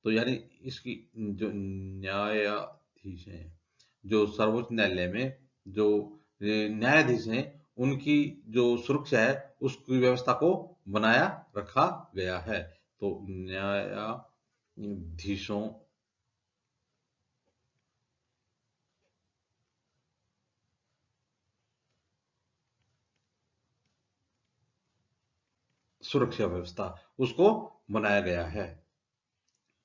तो यानी इसकी जो न्यायाधीश हैं, जो सर्वोच्च न्यायालय में जो न्यायाधीश हैं, उनकी जो सुरक्षा है उसकी व्यवस्था को बनाया रखा गया है। तो न्यायाधीशों सुरक्षा व्यवस्था उसको बनाया गया है।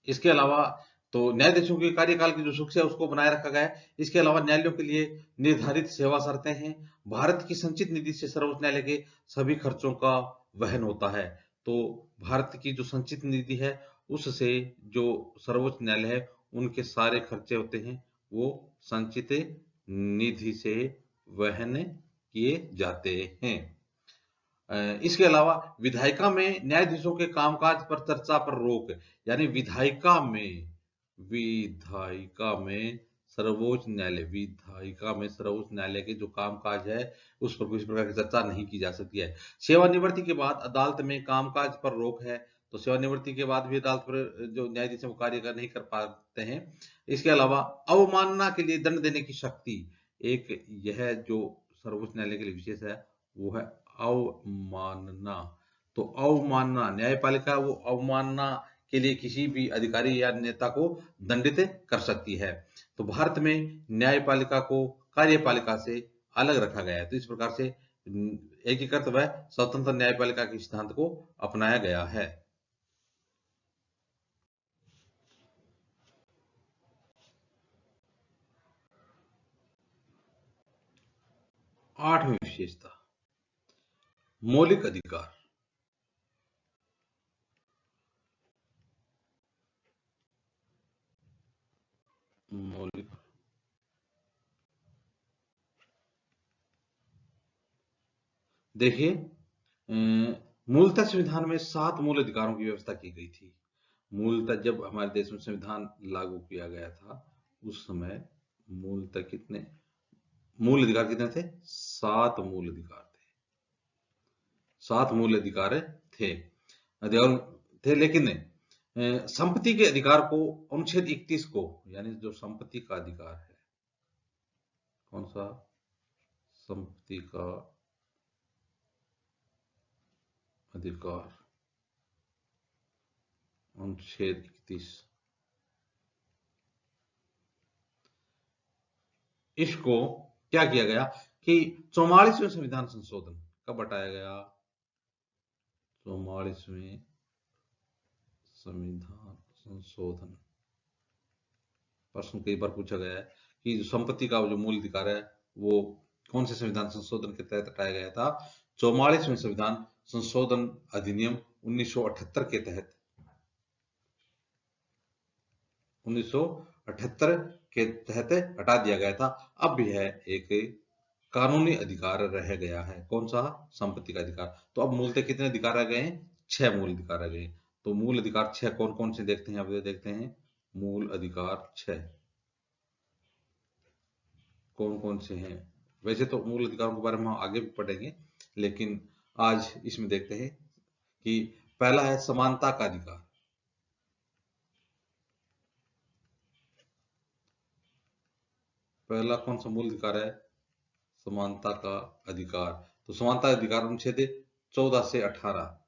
इसके अलावा तो न्यायाधीशों के कार्यकाल की जो सुरक्षा है उसको बनाए रखा गया है। इसके अलावा न्यायालयों के लिए निर्धारित सेवा शर्तें हैं। भारत की संचित निधि से सर्वोच्च न्यायालय के सभी खर्चों का वहन होता है। तो भारत की जो संचित निधि है उससे जो सर्वोच्च न्यायालय है उनके सारे खर्चे होते हैं वो संचित निधि से वहन किए जाते हैं। इसके अलावा विधायिका में न्यायाधीशों के कामकाज पर चर्चा पर रोक, यानी विधायिका में सर्वोच्च न्यायालय के जो कामकाज है उस पर किसी प्रकार की चर्चा नहीं की जा सकती है। सेवानिवृत्ति के बाद अदालत में कामकाज पर रोक है, तो सेवानिवृत्ति के बाद भी अदालत पर जो न्यायाधीश वो कार्य नहीं कर पाते हैं। इसके अलावा अवमानना के लिए दंड देने की शक्ति, एक यह जो सर्वोच्च न्यायालय के लिए विशेष है वो है अवमानना। तो अवमानना, न्यायपालिका वो अवमानना के लिए किसी भी अधिकारी या नेता को दंडित कर सकती है। तो भारत में न्यायपालिका को कार्यपालिका से अलग रखा गया है। तो इस प्रकार से एकीकृत व स्वतंत्र न्यायपालिका के सिद्धांत को अपनाया गया है। 8वीं विशेषता, मौलिक अधिकार। मौलिक देखिए, मूलतः संविधान में 7 मूल अधिकारों की व्यवस्था की गई थी। मूलतः जब हमारे देश में संविधान लागू किया गया था उस समय मूलतः कितने मूल अधिकार कितने थे? 7 मूल अधिकार थे। 7 मूल अधिकार थे, अधिकार थे, लेकिन संपत्ति के अधिकार को अनुच्छेद 31 को, यानी जो संपत्ति का अधिकार है, कौन सा? संपत्ति का अधिकार, अनुच्छेद 31, इसको क्या किया गया कि 44वें संविधान संशोधन कब हटाया गया? 44वें संविधान संशोधन। प्रश्न कई बार पूछा गया है कि जो संपत्ति का जो मूल अधिकार है वो कौन से संविधान संशोधन के तहत हटाया गया था? 44वें संविधान संशोधन अधिनियम 1978 के तहत, 1978 के तहत हटा दिया गया था। अब यह एक कानूनी अधिकार रह गया है। कौन सा? संपत्ति का अधिकार। तो अब मूलतः कितने अधिकार आ गए हैं? 6 मूल अधिकार आ गए। तो मूल अधिकार 6 कौन कौन से देखते हैं? अब देखते हैं मूल अधिकार 6 कौन कौन से हैं। वैसे तो मूल अधिकारों के बारे में हम आगे भी पढ़ेंगे, लेकिन आज इसमें देखते हैं कि पहला है समानता का अधिकार। पहला कौन सा मूल अधिकार है? समानता का अधिकार। तो समानता अधिकार अनुच्छेद 14 से 18,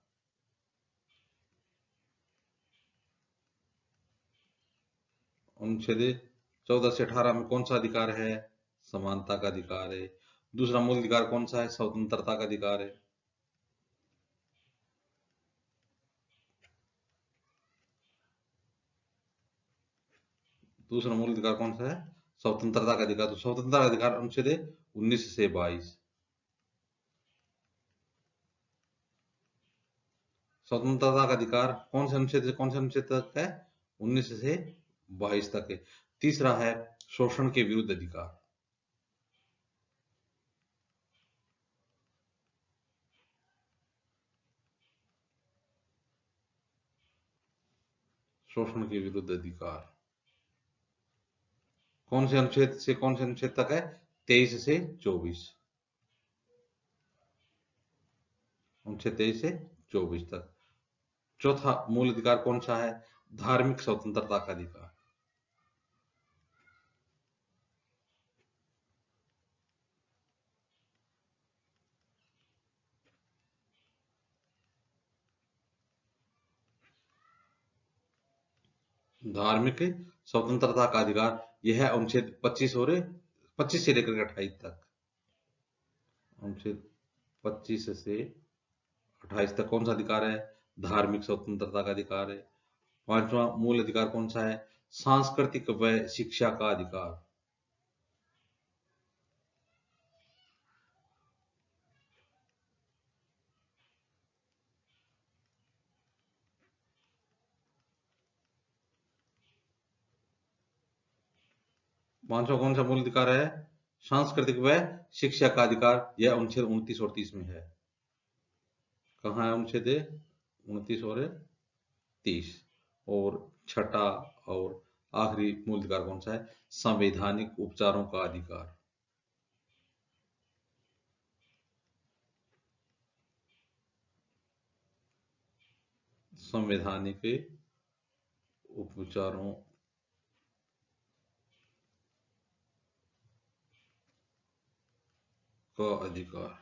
अनुच्छेद 14 से 18 में कौन सा अधिकार है? समानता का अधिकार है। दूसरा मूल अधिकार कौन सा है? स्वतंत्रता का अधिकार है। दूसरा मूल अधिकार कौन सा है? स्वतंत्रता का अधिकार। तो स्वतंत्रता का अधिकार अनुच्छेद 19 से 22। स्वतंत्रता का अधिकार कौन से अनुच्छेद से कौन से अनुच्छेद तक है? 19 से 22 तक है। तीसरा है शोषण के विरुद्ध अधिकार। शोषण के विरुद्ध अधिकार कौन से अनुच्छेद से कौन से अनुच्छेद तक है? 23 से 24, अनुच्छेद 23 से 24 तक। चौथा मूल अधिकार कौन सा है? धार्मिक स्वतंत्रता का अधिकार। धार्मिक स्वतंत्रता का अधिकार यह है अनुच्छेद 25 और 25 से लेकर 28 तक। अनुच्छेद 25 से 28 तक कौन सा अधिकार है? धार्मिक स्वतंत्रता का अधिकार है। पांचवा मूल अधिकार कौन सा है? सांस्कृतिक व शिक्षा का अधिकार। पांचवा कौन सा मूल अधिकार है? सांस्कृतिक व शिक्षा का अधिकार, यह अनुच्छेद 29 और 30 में है। कहाँ है अनुच्छेद 29 और 30? और छठा और आखिरी मूल अधिकार कौन सा है? संवैधानिक उपचारों का अधिकार। संवैधानिक उपचारों का अधिकार।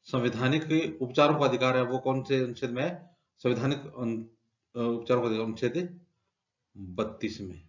संवैधानिक उपचारों का अधिकार है वो कौन से अनुच्छेद में है? संवैधानिक उपचारों का अधिकार अनुच्छेद 32 में।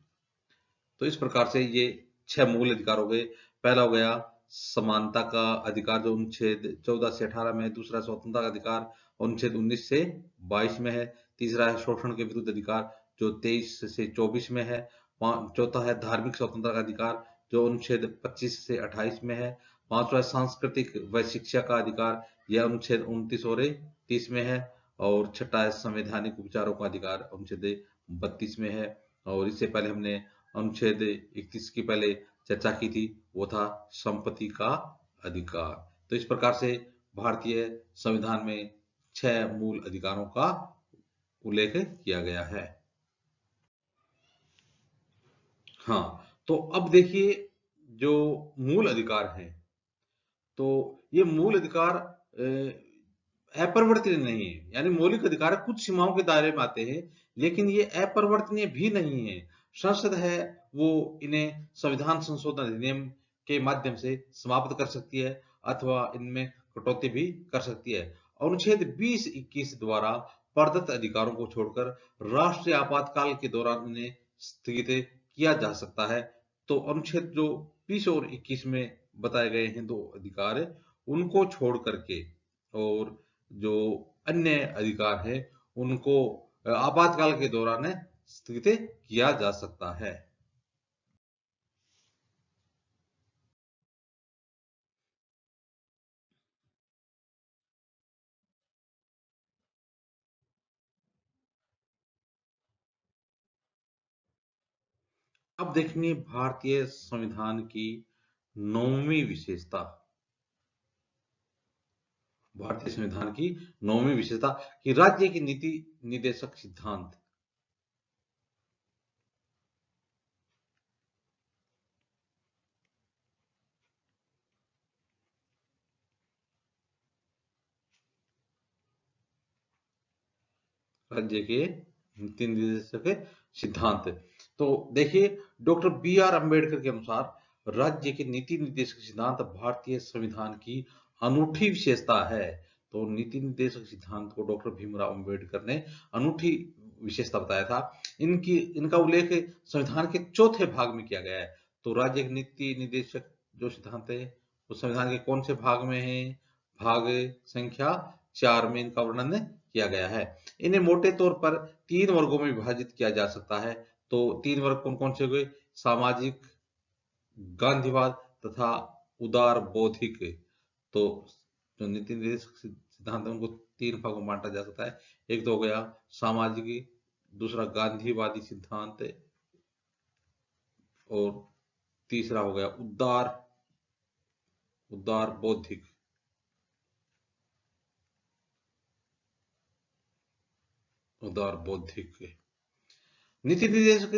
तो इस प्रकार से ये 6 मूल अधिकार हो गए। पहला हो गया समानता का अधिकार जो अनुच्छेद 14 से 18 में है। दूसरा स्वतंत्रता का अधिकार अनुच्छेद 19 से 22 में है। तीसरा है शोषण के विरुद्ध अधिकार जो 23 से 24 में है। चौथा है धार्मिक स्वतंत्रता का अधिकार जो अनुच्छेद 25 से 28 में है। पांचवा है सांस्कृतिक व शिक्षा का अधिकार, यह अनुच्छेद 29 और 30 में है। और छठा है संवैधानिक उपचारों का अधिकार, अनुच्छेद 32 में है। और इससे पहले हमने अनुच्छेद 31 की पहले चर्चा की थी, वो था संपत्ति का अधिकार। तो इस प्रकार से भारतीय संविधान में 6 मूल अधिकारों का उल्लेख किया गया है। हाँ, तो अब देखिए जो मूल अधिकार हैं, तो ये मूल अधिकार अपरिवर्तनीय नहीं है, यानी मौलिक अधिकार कुछ सीमाओं के दायरे में आते हैं, लेकिन ये अपरिवर्तनीय भी नहीं है। संसद है वो इन्हें संविधान संशोधन अधिनियम के माध्यम से समाप्त कर सकती है अथवा इनमें कटौती भी कर सकती है। अनुच्छेद 20-21 द्वारा प्रदत्त अधिकारों को छोड़कर राष्ट्रीय आपातकाल के दौरान इन्हें स्थगित किया जा सकता है। तो अनुच्छेद जो 20 और 21 में बताए गए हैं दो अधिकार, उनको छोड़ करके और जो अन्य अधिकार है उनको आपातकाल के दौरान स्थगित किया जा सकता है। अब देखेंगे भारतीय संविधान की 9वीं विशेषता। भारतीय संविधान की 9वीं विशेषता कि राज्य की नीति निर्देशक सिद्धांत। राज्य के नीति निर्देशक सिद्धांत। तो देखिए डॉक्टर बी आर अम्बेडकर के अनुसार राज्य के नीति निर्देशक सिद्धांत भारतीय संविधान की अनूठी विशेषता है। तो नीति निर्देशक सिद्धांत को डॉक्टर भीमराव अम्बेडकर ने अनूठी विशेषता बताया था। इनका उल्लेख संविधान के चौथे भाग में किया गया है। तो राज्य के नीति निर्देशक जो सिद्धांत है वो संविधान के कौन से भाग में है? भाग संख्या 4 में इनका वर्णन किया गया है। इन्हें मोटे तौर पर 3 वर्गों में विभाजित किया जा सकता है। तो 3 वर्ग कौन कौन से हुए? सामाजिक, गांधीवाद तथा उदार बौद्धिक। तो जो नीति निर्देशक सिद्धांत है उनको 3 भागों में बांटा जा सकता है। एक तो हो गया सामाजिक, दूसरा गांधीवादी सिद्धांत और तीसरा हो गया उदार बौद्धिक। उदार बौद्धिक नीति निर्देशक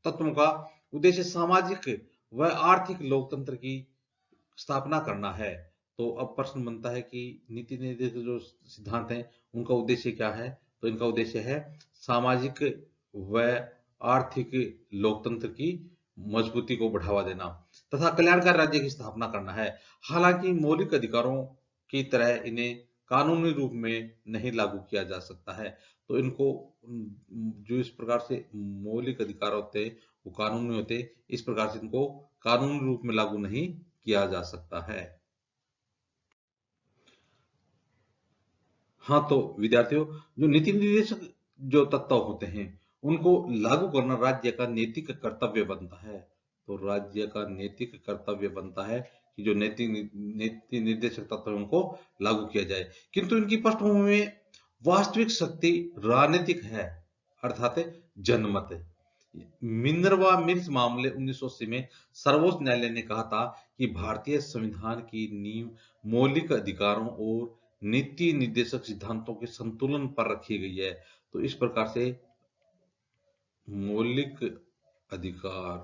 तत्वों का उद्देश्य सामाजिक व आर्थिक लोकतंत्र की स्थापना करना है। तो अब प्रश्न बनता है कि नीति निर्देशक जो सिद्धांत हैं उनका उद्देश्य क्या है? तो इनका उद्देश्य है सामाजिक व आर्थिक लोकतंत्र की मजबूती को बढ़ावा देना तथा कल्याणकारी राज्य की स्थापना करना है। हालांकि मौलिक अधिकारों की तरह इन्हें कानूनी रूप में नहीं लागू किया जा सकता है। तो इनको जो इस प्रकार से मौलिक अधिकार होते हैं वो कानूनी होते, इस प्रकार से इनको कानूनी रूप में लागू नहीं किया जा सकता है। हाँ, तो विद्यार्थियों जो नीति निर्देशक जो तत्व होते हैं उनको लागू करना राज्य का नैतिक कर्तव्य बनता है। तो राज्य का नैतिक कर्तव्य बनता है कि जो नीति निर्देशक तत्व है उनको लागू किया जाए। किंतु इनकी पृष्ठभूमि में वास्तविक शक्ति राजनीतिक है, अर्थात जनमत है। मिनर्वा मिल्स मामले 1980 में सर्वोच्च न्यायालय ने कहा था कि भारतीय संविधान की नींव मौलिक अधिकारों और नीति निर्देशक सिद्धांतों के संतुलन पर रखी गई है। तो इस प्रकार से मौलिक अधिकार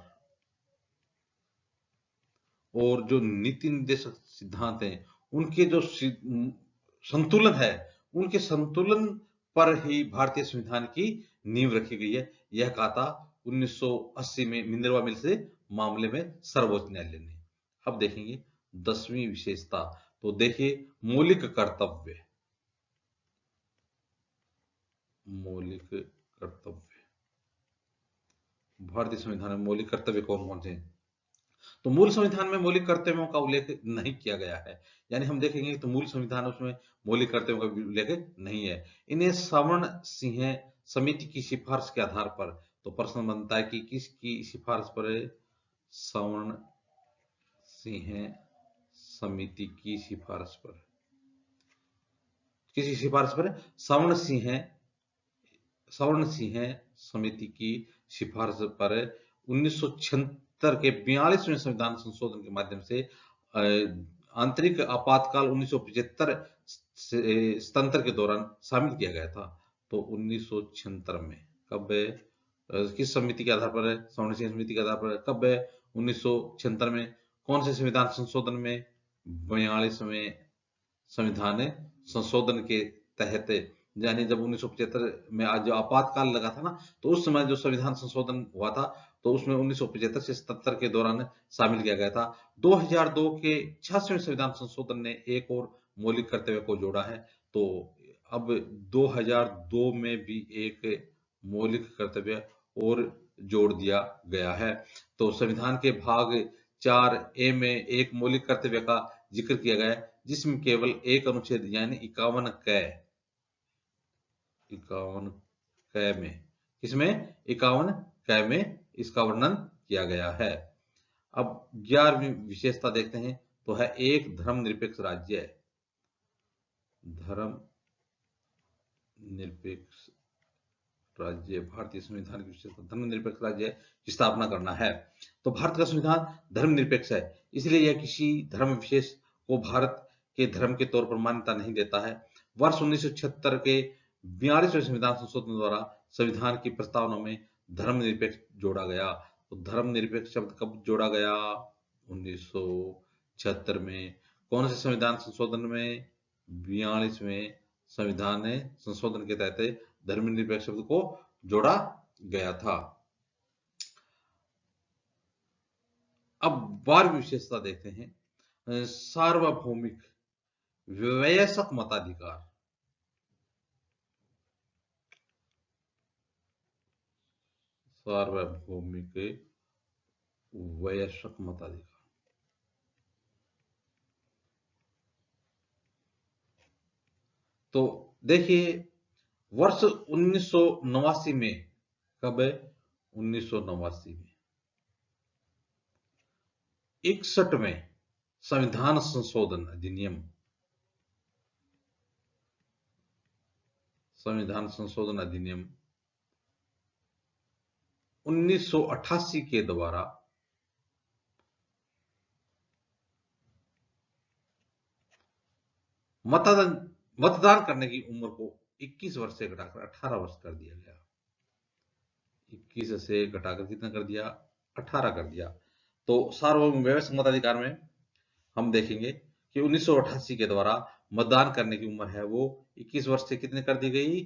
और जो नीति निर्देशक सिद्धांत हैं, उनके जो संतुलन है, उनके संतुलन पर ही भारतीय संविधान की नींव रखी गई है। यह कहा था 1980 में मिनर्वा मिल्स मामले में सर्वोच्च न्यायालय ने। अब देखेंगे 10वीं विशेषता। तो देखिए, मौलिक कर्तव्य। मौलिक कर्तव्य, भारतीय संविधान में मौलिक कर्तव्य कौन कौन से हैं? तो मूल संविधान में मौलिक कर्तव्यों का उल्लेख नहीं किया गया है। यानी हम देखेंगे तो मूल संविधान उसमें मौलिक कर्तव्यों का उल्लेख नहीं है। इन्हें सवर्ण सिंह समिति की सिफारिश के आधार पर, तो प्रश्न बनता है कि किसकी सिफारिश पर है? सवर्ण सिंह समिति की सिफारिश पर। किसी सिफारिश पर? सवर्ण सिंह समिति की सिफारिश पर 1976 के 42वें संविधान संशोधन के माध्यम से आंतरिक आपातकाल 1975 सतंत्र के दौरान शामिल किया गया था। तो 1976 में कब, किस समिति के आधार पर है? सवर्ण सिंह समिति के आधार पर। कब है? 1976 में। कौन से संविधान संशोधन में? 42वें संविधान संशोधन के तहत। यानी जब 1975 में आज जो आपातकाल लगा था ना, तो उस समय जो संविधान संशोधन हुआ था, तो उसमें 1975 से 77 के दौरान शामिल किया गया था। 2002 के 86वें संविधान संशोधन ने एक और मौलिक कर्तव्य को जोड़ा है। तो अब 2002 में भी एक मौलिक कर्तव्य और जोड़ दिया गया है। तो संविधान के भाग 4A में एक मौलिक कर्तव्य का जिक्र किया गया है, जिसमें केवल एक अनुच्छेद यानी 51 क में, किसमें? 51 क में इसका वर्णन किया गया है। अब 11वीं विशेषता देखते हैं, तो है एक धर्मनिरपेक्ष राज्य। धर्मनिरपेक्ष राज्य, भारतीय संविधान की विशेषता धर्मनिरपेक्ष राज्य की स्थापना करना है। तो भारत का संविधान धर्मनिरपेक्ष है, इसलिए यह किसी धर्म विशेष को भारत के धर्म के तौर पर मान्यता नहीं देता है। वर्ष 1976 के 42वें संविधान संशोधन द्वारा संविधान की प्रस्तावना में धर्मनिरपेक्ष जोड़ा गया। तो धर्मनिरपेक्ष शब्द कब जोड़ा गया? 1976 में। कौन से संविधान संशोधन में? 42वें संविधान संशोधन के तहत धर्मनिरपेक्ष शब्द को जोड़ा गया था। अब 12वीं विशेषता देखते हैं, सार्वभौमिक वयस्क मताधिकार। सार्वभौमिक वयस्क मताधिकार। तो देखिए, वर्ष 1989 में, कब है? 1989 में 61वें संविधान संशोधन अधिनियम, संविधान संशोधन अधिनियम 1988 के द्वारा मतदान करने की उम्र को 21 वर्ष से घटाकर 18 वर्ष कर दिया गया। 21 से घटाकर कितना कर दिया? 18 कर दिया। तो सार्वभौमिक वयस्क मताधिकार में हम देखेंगे कि 1988 के द्वारा मतदान करने की उम्र है वो 21 वर्ष से कितने कर दी गई?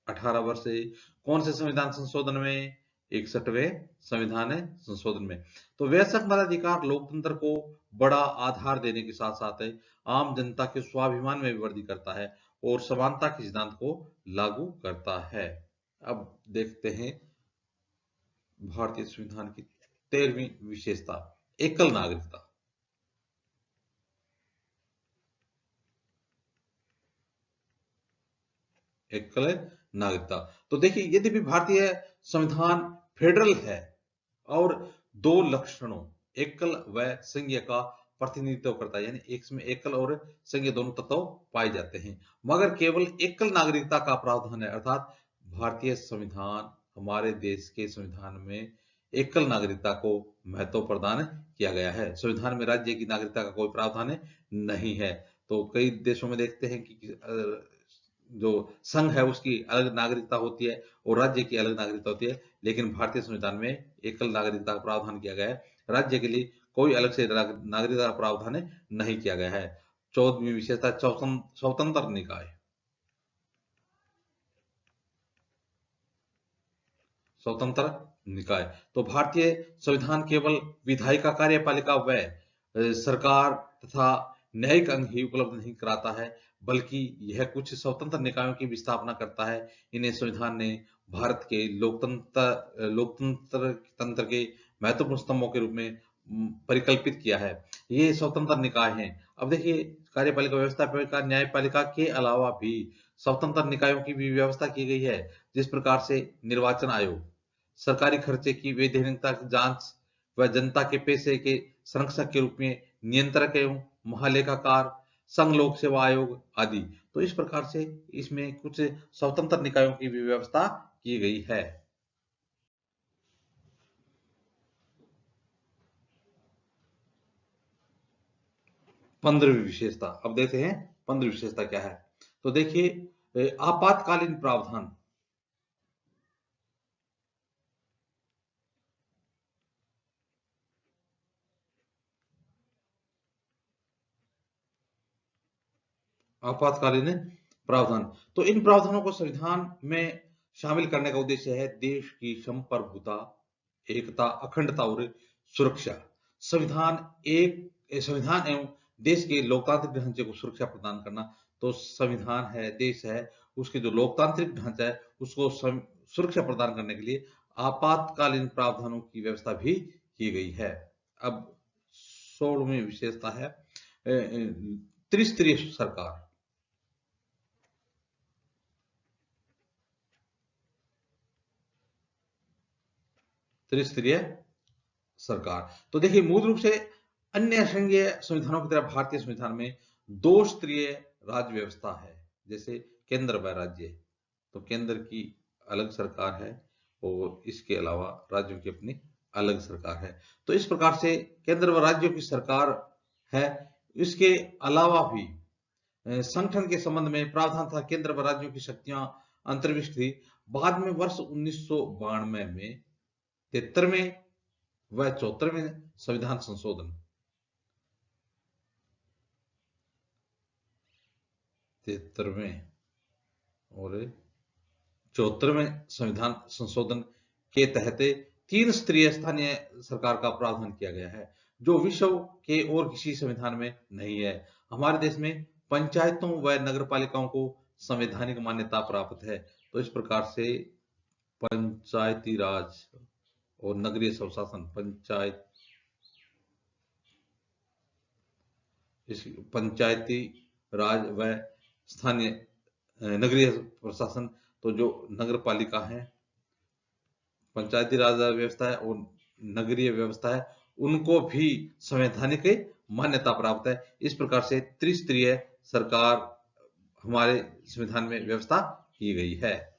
18 वर्ष से। कौन से संविधान संशोधन में? 61वें संविधान संशोधन में। तो वयस्क मताधिकार लोकतंत्र को बड़ा आधार देने के साथ साथ आम जनता के स्वाभिमान में भी वृद्धि करता है और समानता के सिद्धांत को लागू करता है। अब देखते हैं भारतीय संविधान की 13वीं विशेषता, एकल नागरिकता। एकल नागरिकता। तो देखिए, यद्यपि भारतीय संविधान फेडरल है और दो लक्षणों एकल व संघीय का प्रतिनिधित्व करता है, यानी इसमें एकल और संघीय दोनों तत्व पाए जाते हैं, मगर केवल एकल नागरिकता का प्रावधान है। अर्थात भारतीय संविधान हमारे देश के संविधान में एकल नागरिकता को महत्व प्रदान किया गया है। संविधान में राज्य की नागरिकता का कोई प्रावधान नहीं है। तो कई देशों में देखते हैं कि जो संघ है उसकी अलग नागरिकता होती है और राज्य की अलग नागरिकता होती है, लेकिन भारतीय संविधान में एकल नागरिकता का प्रावधान किया गया है। राज्य के लिए कोई अलग से नागरिकता का प्रावधान नहीं किया गया है। 14वीं विशेषता स्वतंत्र निकाय। स्वतंत्र निकाय तो भारतीय संविधान केवल विधायिका, कार्यपालिका व सरकार तथा न्यायिक अंग ही उपलब्ध नहीं कराता है, बल्कि यह कुछ स्वतंत्र निकायों की भी स्थापना करता है। इन्हें संविधान ने भारत के लोकतंत्र तंत्र के महत्वपूर्ण स्तंभों के रूप में परिकल्पित किया है। ये स्वतंत्र निकाय हैं। अब देखिए, कार्यपालिका, व्यवस्थापिका, न्यायपालिका के अलावा भी स्वतंत्र निकायों की भी व्यवस्था की गई है, जिस प्रकार से निर्वाचन आयोग सरकारी खर्चे की वैधानिकता की जांच व जनता के पैसे के संरक्षक के रूप में नियंत्रक एवं महालेखाकार, संघ लोक सेवा आयोग आदि। तो इस प्रकार से इसमें कुछ स्वतंत्र निकायों की भी व्यवस्था की गई है। 15वीं विशेषता। अब देखते हैं 15वीं विशेषता क्या है। तो देखिए, आपातकालीन प्रावधान। आपातकालीन प्रावधान तो इन प्रावधानों को संविधान में शामिल करने का उद्देश्य है देश की संप्रभुता, एकता, अखंडता और सुरक्षा। संविधान एवं देश के लोकतांत्रिक ढांचे को सुरक्षा प्रदान करना। तो संविधान है, देश है, उसके जो लोकतांत्रिक ढांचा है उसको सुरक्षा प्रदान करने के लिए आपातकालीन प्रावधानों की व्यवस्था भी की गई है। अब 16वीं विशेषता है त्रिस्तरीय सरकार। त्रिस्तरीय सरकार तो देखिए, मूल रूप से अन्य संघीय संविधानों की तरह भारतीय संविधान में दो स्तरीय राज्य व्यवस्था है, जैसे केंद्र व राज्य। तो केंद्र की अलग सरकार है और इसके अलावा राज्यों की अपनी अलग सरकार है। तो इस प्रकार से केंद्र व राज्यों की सरकार है। इसके अलावा भी संगठन के संबंध में प्रावधान था। केंद्र व राज्यों की शक्तियां अंतर्विष्ट थी। बाद में वर्ष 1992 में 73वें व 74वें संविधान संशोधन 73वें और 74वें संविधान संशोधन के तहत तीन स्तरीय स्थानीय सरकार का प्रावधान किया गया है, जो विश्व के और किसी संविधान में नहीं है। हमारे देश में पंचायतों व नगरपालिकाओं को संवैधानिक मान्यता प्राप्त है। तो इस प्रकार से पंचायती राज और नगरीय स्वशासन, पंचायती राज व स्थानीय नगरीय प्रशासन, तो जो नगर पालिका है, पंचायती राज व्यवस्था है और नगरीय व्यवस्था है, उनको भी संवैधानिक मान्यता प्राप्त है। इस प्रकार से त्रिस्तरीय सरकार हमारे संविधान में व्यवस्था की गई है।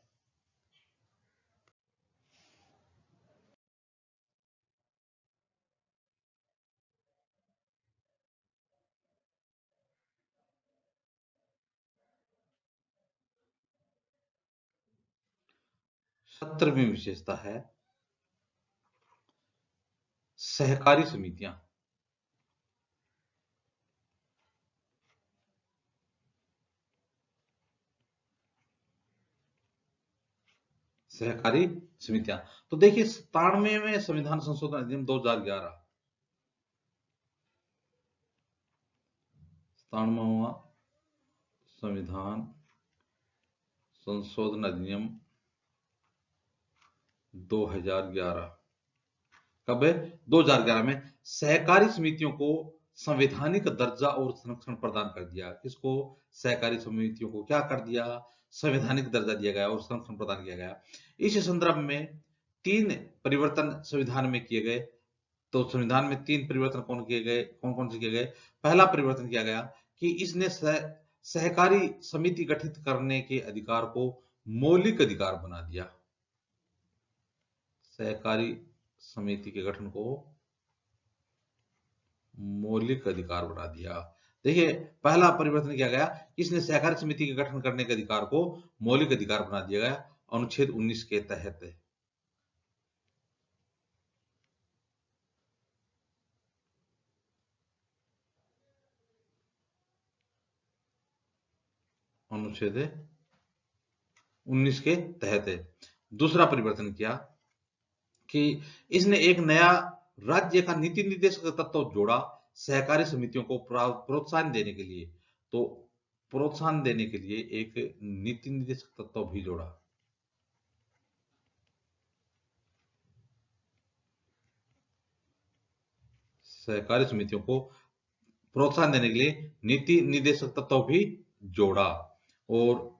सत्रहवीं विशेषता है सहकारी समितियां। सहकारी समितियां तो देखिए, 97वें में संविधान संशोधन अधिनियम 2011, 97वां संविधान संशोधन अधिनियम 2011 कब है? 2011 में सहकारी समितियों को संवैधानिक दर्जा और संरक्षण प्रदान कर दिया। किसको? सहकारी समितियों को क्या कर दिया? संवैधानिक दर्जा दिया गया और संरक्षण प्रदान किया गया। इस संदर्भ में तीन परिवर्तन संविधान में किए गए। तो संविधान में तीन परिवर्तन कौन कौन से किए गए? पहला परिवर्तन किया गया कि इसने सहकारी समिति गठित करने के अधिकार को मौलिक अधिकार बना दिया। सहकारी समिति के गठन को मौलिक अधिकार बना दिया। देखिए, पहला परिवर्तन किया गया, इसने सहकारी समिति के गठन करने के अधिकार को मौलिक अधिकार बना दिया गया अनुच्छेद 19 के तहत। अनुच्छेद 19 के तहत दूसरा परिवर्तन किया कि इसने एक नया राज्य का नीति निर्देशक तत्व जोड़ा सहकारी समितियों को प्रोत्साहन देने के लिए। तो प्रोत्साहन देने के लिए एक नीति निर्देशक तत्व भी जोड़ा। सहकारी समितियों को प्रोत्साहन देने के लिए नीति निर्देशक तत्व भी जोड़ा और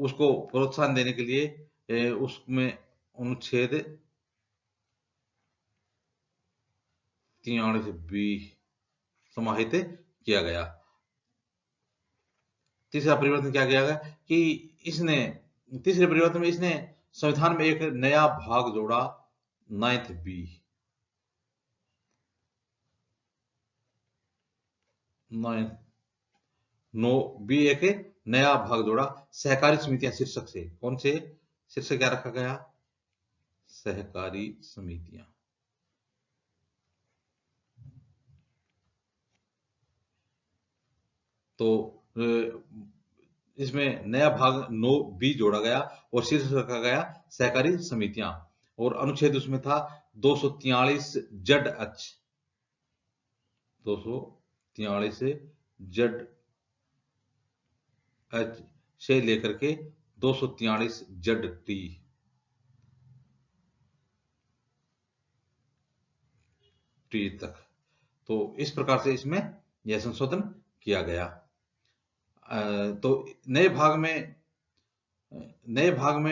उसको प्रोत्साहन देने के लिए उसमें अनुच्छेद 43B समाहित किया गया। तीसरा परिवर्तन क्या किया गया कि इसने तीसरे परिवर्तन में इसने संविधान में एक नया भाग जोड़ा 9B। 9B एक नया भाग जोड़ा सहकारी समितियां शीर्षक से। कौन से शीर्षक क्या रखा गया? सहकारी समितियां। तो इसमें नया भाग 9B जोड़ा गया और शीर्षक रखा गया सहकारी समितियां और अनुच्छेद उसमें था 243 जड एच 243 जड एच से लेकर के 243 जड टी तक। तो इस प्रकार से इसमें यह संशोधन किया गया। तो नए भाग में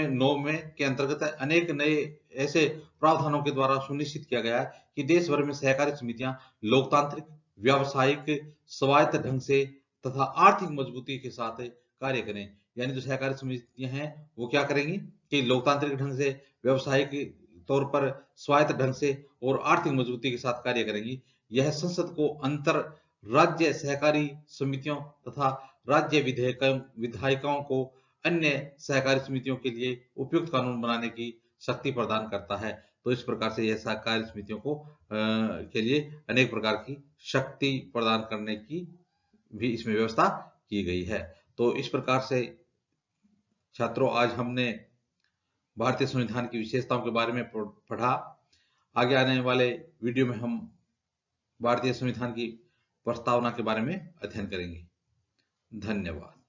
9 में के अंतर्गत अनेक नए ऐसे प्रावधानों के द्वारा सुनिश्चित किया गया है कि देश भर में सहकारी समितियां लोकतांत्रिक, व्यावसायिक, स्वायत्त ढंग से तथा आर्थिक मजबूती के साथ कार्य करें। यानी जो सहकारी समितियां हैं वो क्या करेंगी कि लोकतांत्रिक ढंग से, व्यावसायिक तौर पर स्वायत्त ढंग से और आर्थिक मजबूती के साथ कार्य करेंगी। यह संसद को अंतर राज्य सहकारी समितियों तथा राज्य विधायिकाओं को अन्य सहकारी समितियों के लिए उपयुक्त कानून बनाने की शक्ति प्रदान करता है। तो इस प्रकार से यह सहकारी समितियों को के लिए अनेक प्रकार की शक्ति प्रदान करने की भी इसमें व्यवस्था की गई है। तो इस प्रकार से छात्रों, आज हमने भारतीय संविधान की विशेषताओं के बारे में पढ़ा। आगे आने वाले वीडियो में हम भारतीय संविधान की प्रस्तावना के बारे में अध्ययन करेंगे। धन्यवाद।